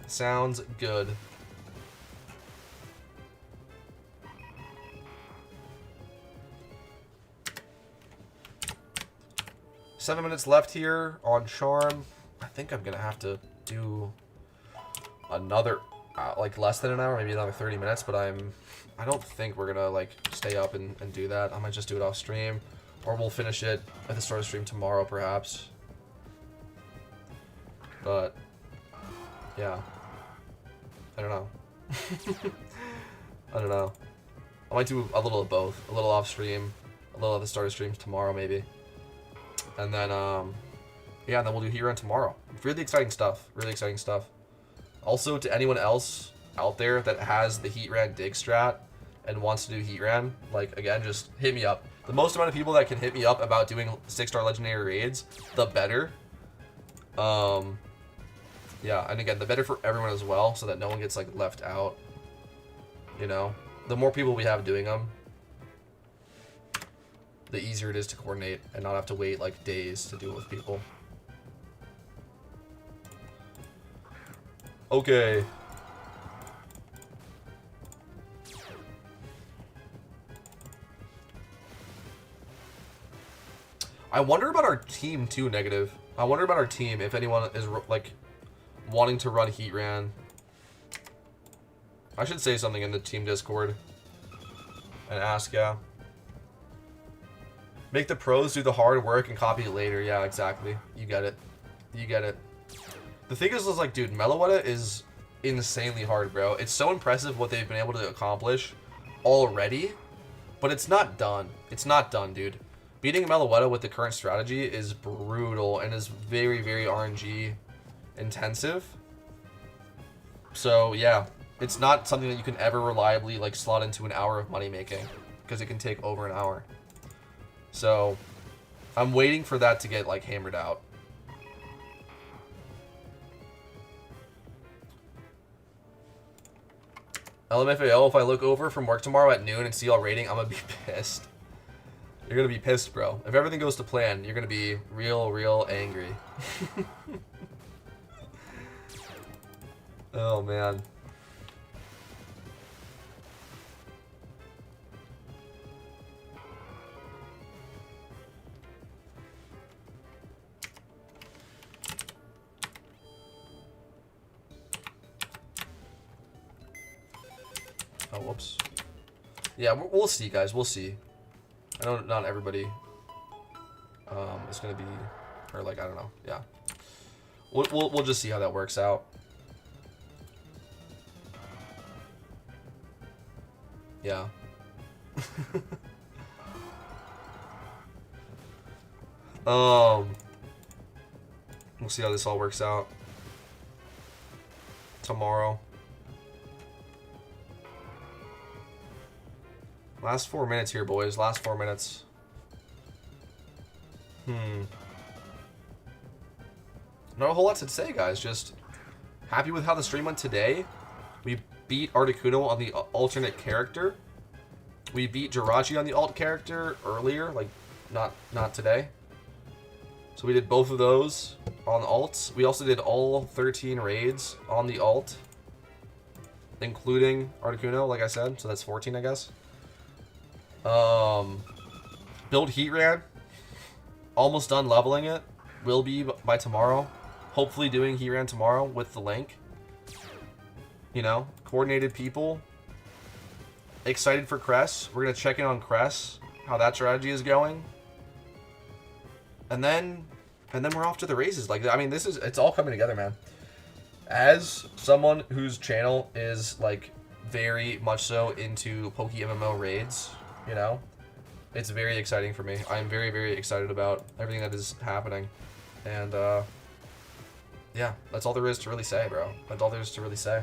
Sounds good. Seven minutes left here on Charm. I think I'm going to have to do another, like less than an hour, maybe another 30 minutes, but I don't think we're going to like stay up and do that. I might just do it off stream, or we'll finish it at the start of stream tomorrow, perhaps. But, yeah. I don't know. I don't know. I might do a little of both. A little off stream, a little at the start of streams tomorrow, maybe. And then, yeah, and then we'll do Heatran tomorrow. Really exciting stuff. Really exciting stuff. Also, to anyone else out there that has the Heatran dig strat and wants to do Heatran, like, again, just hit me up. The most amount of people that can hit me up about doing 6-star legendary raids, the better. Yeah, and again, the better for everyone as well, so that no one gets, like, left out. You know? The more people we have doing them, the easier it is to coordinate and not have to wait, like, days to do it with people. Okay. I wonder about our team, too, Negative. I wonder about our team, if anyone is, like, wanting to run Heatran. I should say something in the team Discord and ask, yeah. Make the pros do the hard work and copy it later. Yeah, exactly. You get it. You get it. The thing is like, dude, Meloetta is insanely hard, bro. It's so impressive what they've been able to accomplish already, but it's not done. It's not done, dude. Beating Meloetta with the current strategy is brutal and is very, very RNG intensive. So, yeah. It's not something that you can ever reliably, like, slot into an hour of money making, because it can take over an hour. So, I'm waiting for that to get, like, hammered out. LMFAO, if I look over from work tomorrow at noon and see y'all rating, I'm gonna be pissed. You're gonna be pissed, bro. If everything goes to plan, you're gonna be real angry. Oh, man. Oh, whoops. Yeah, we'll see, guys. We'll see. I know not everybody is gonna be, or like, I don't know. Yeah. We'll just see how that works out. Yeah. We'll see how this all works out tomorrow. Last 4 minutes here, boys. Last 4 minutes. Not a whole lot to say, guys. Just happy with how the stream went today. We beat Articuno on the alternate character. We beat Jirachi on the alt character earlier, like not today. So we did both of those on alts. We also did all 13 raids on the alt, including Articuno, like I said. So that's 14, I guess. Build Heatran. Almost done leveling it. Will be by tomorrow. Hopefully doing Heatran tomorrow with the link. You know, coordinated people. Excited for Cress. We're going to check in on Cress, how that strategy is going. And then we're off to the races. Like, I mean, it's all coming together, man. As someone whose channel is, like, very much so into PokeMMO raids, you know, it's very exciting for me. I'm very excited about everything that is happening. And, yeah, that's all there is to really say, bro. That's all there is to really say.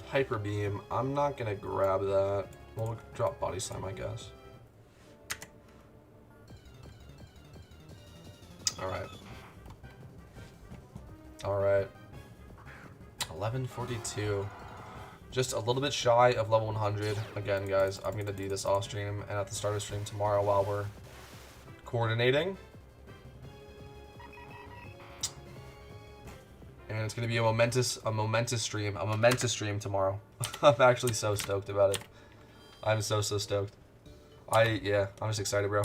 Hyper Beam. I'm not gonna grab that. We'll drop Body Slam, I guess. Alright. Alright. 1142. Just a little bit shy of level 100. Again, guys, I'm gonna do this off stream and at the start of stream tomorrow while we're coordinating. And it's gonna be a momentous stream tomorrow. I'm actually so stoked about it. I'm so stoked. Yeah, I'm just excited, bro.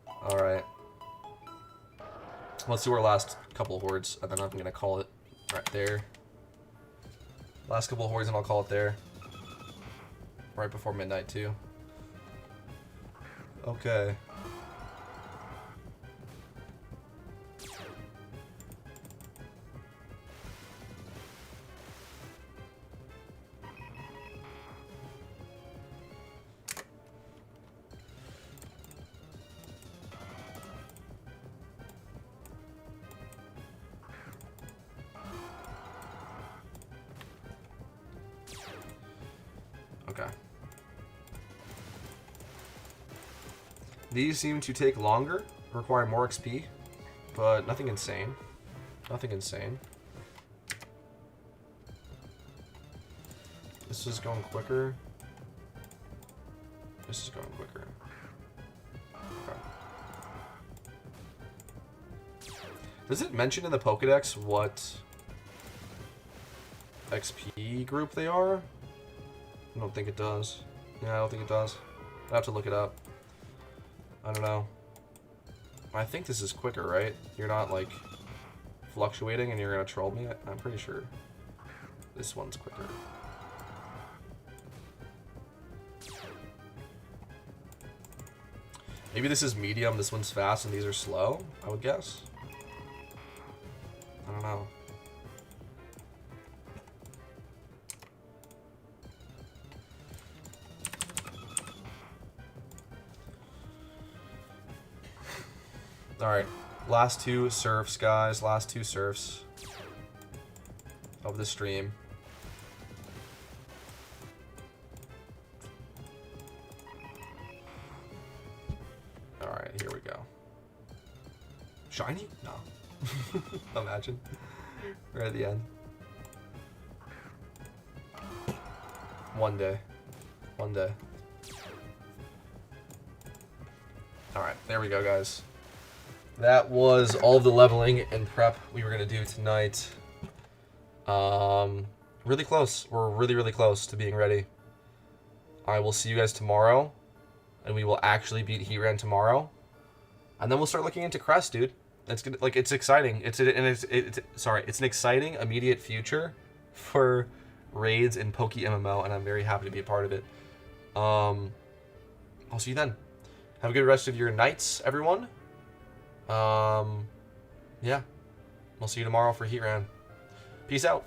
All right, let's do our last couple of hordes, and then I'm gonna call it right there. Last couple of hordes, and I'll call it there. Right before midnight too. Okay. Okay. These seem to take longer, require more XP, but nothing insane. Nothing insane. This is going quicker. This is going quicker. Okay. Does it mention in the Pokedex what XP group they are? I don't think it does. Yeah, I don't think it does. I have to look it up. I don't know. I think this is quicker, right? You're not, like, fluctuating and you're gonna troll me? I'm pretty sure this one's quicker. Maybe this is medium, this one's fast, and these are slow, I would guess. I don't know. Alright. Last 2 surfs, guys. Last 2 surfs of the stream. Alright, here we go. Shiny? No. Imagine. Right at the end. One day. One day. Alright, there we go, guys. That was all of the leveling and prep we were going to do tonight. Really close. We're really, really close to being ready. I will see you guys tomorrow. And we will actually beat Heatran tomorrow. And then we'll start looking into Crest, dude. It's good. Like, it's exciting. It's an exciting immediate future for raids in PokeMMO, and I'm very happy to be a part of it. I'll see you then. Have a good rest of your nights, everyone. Yeah. We'll see you tomorrow for Heatran. Peace out.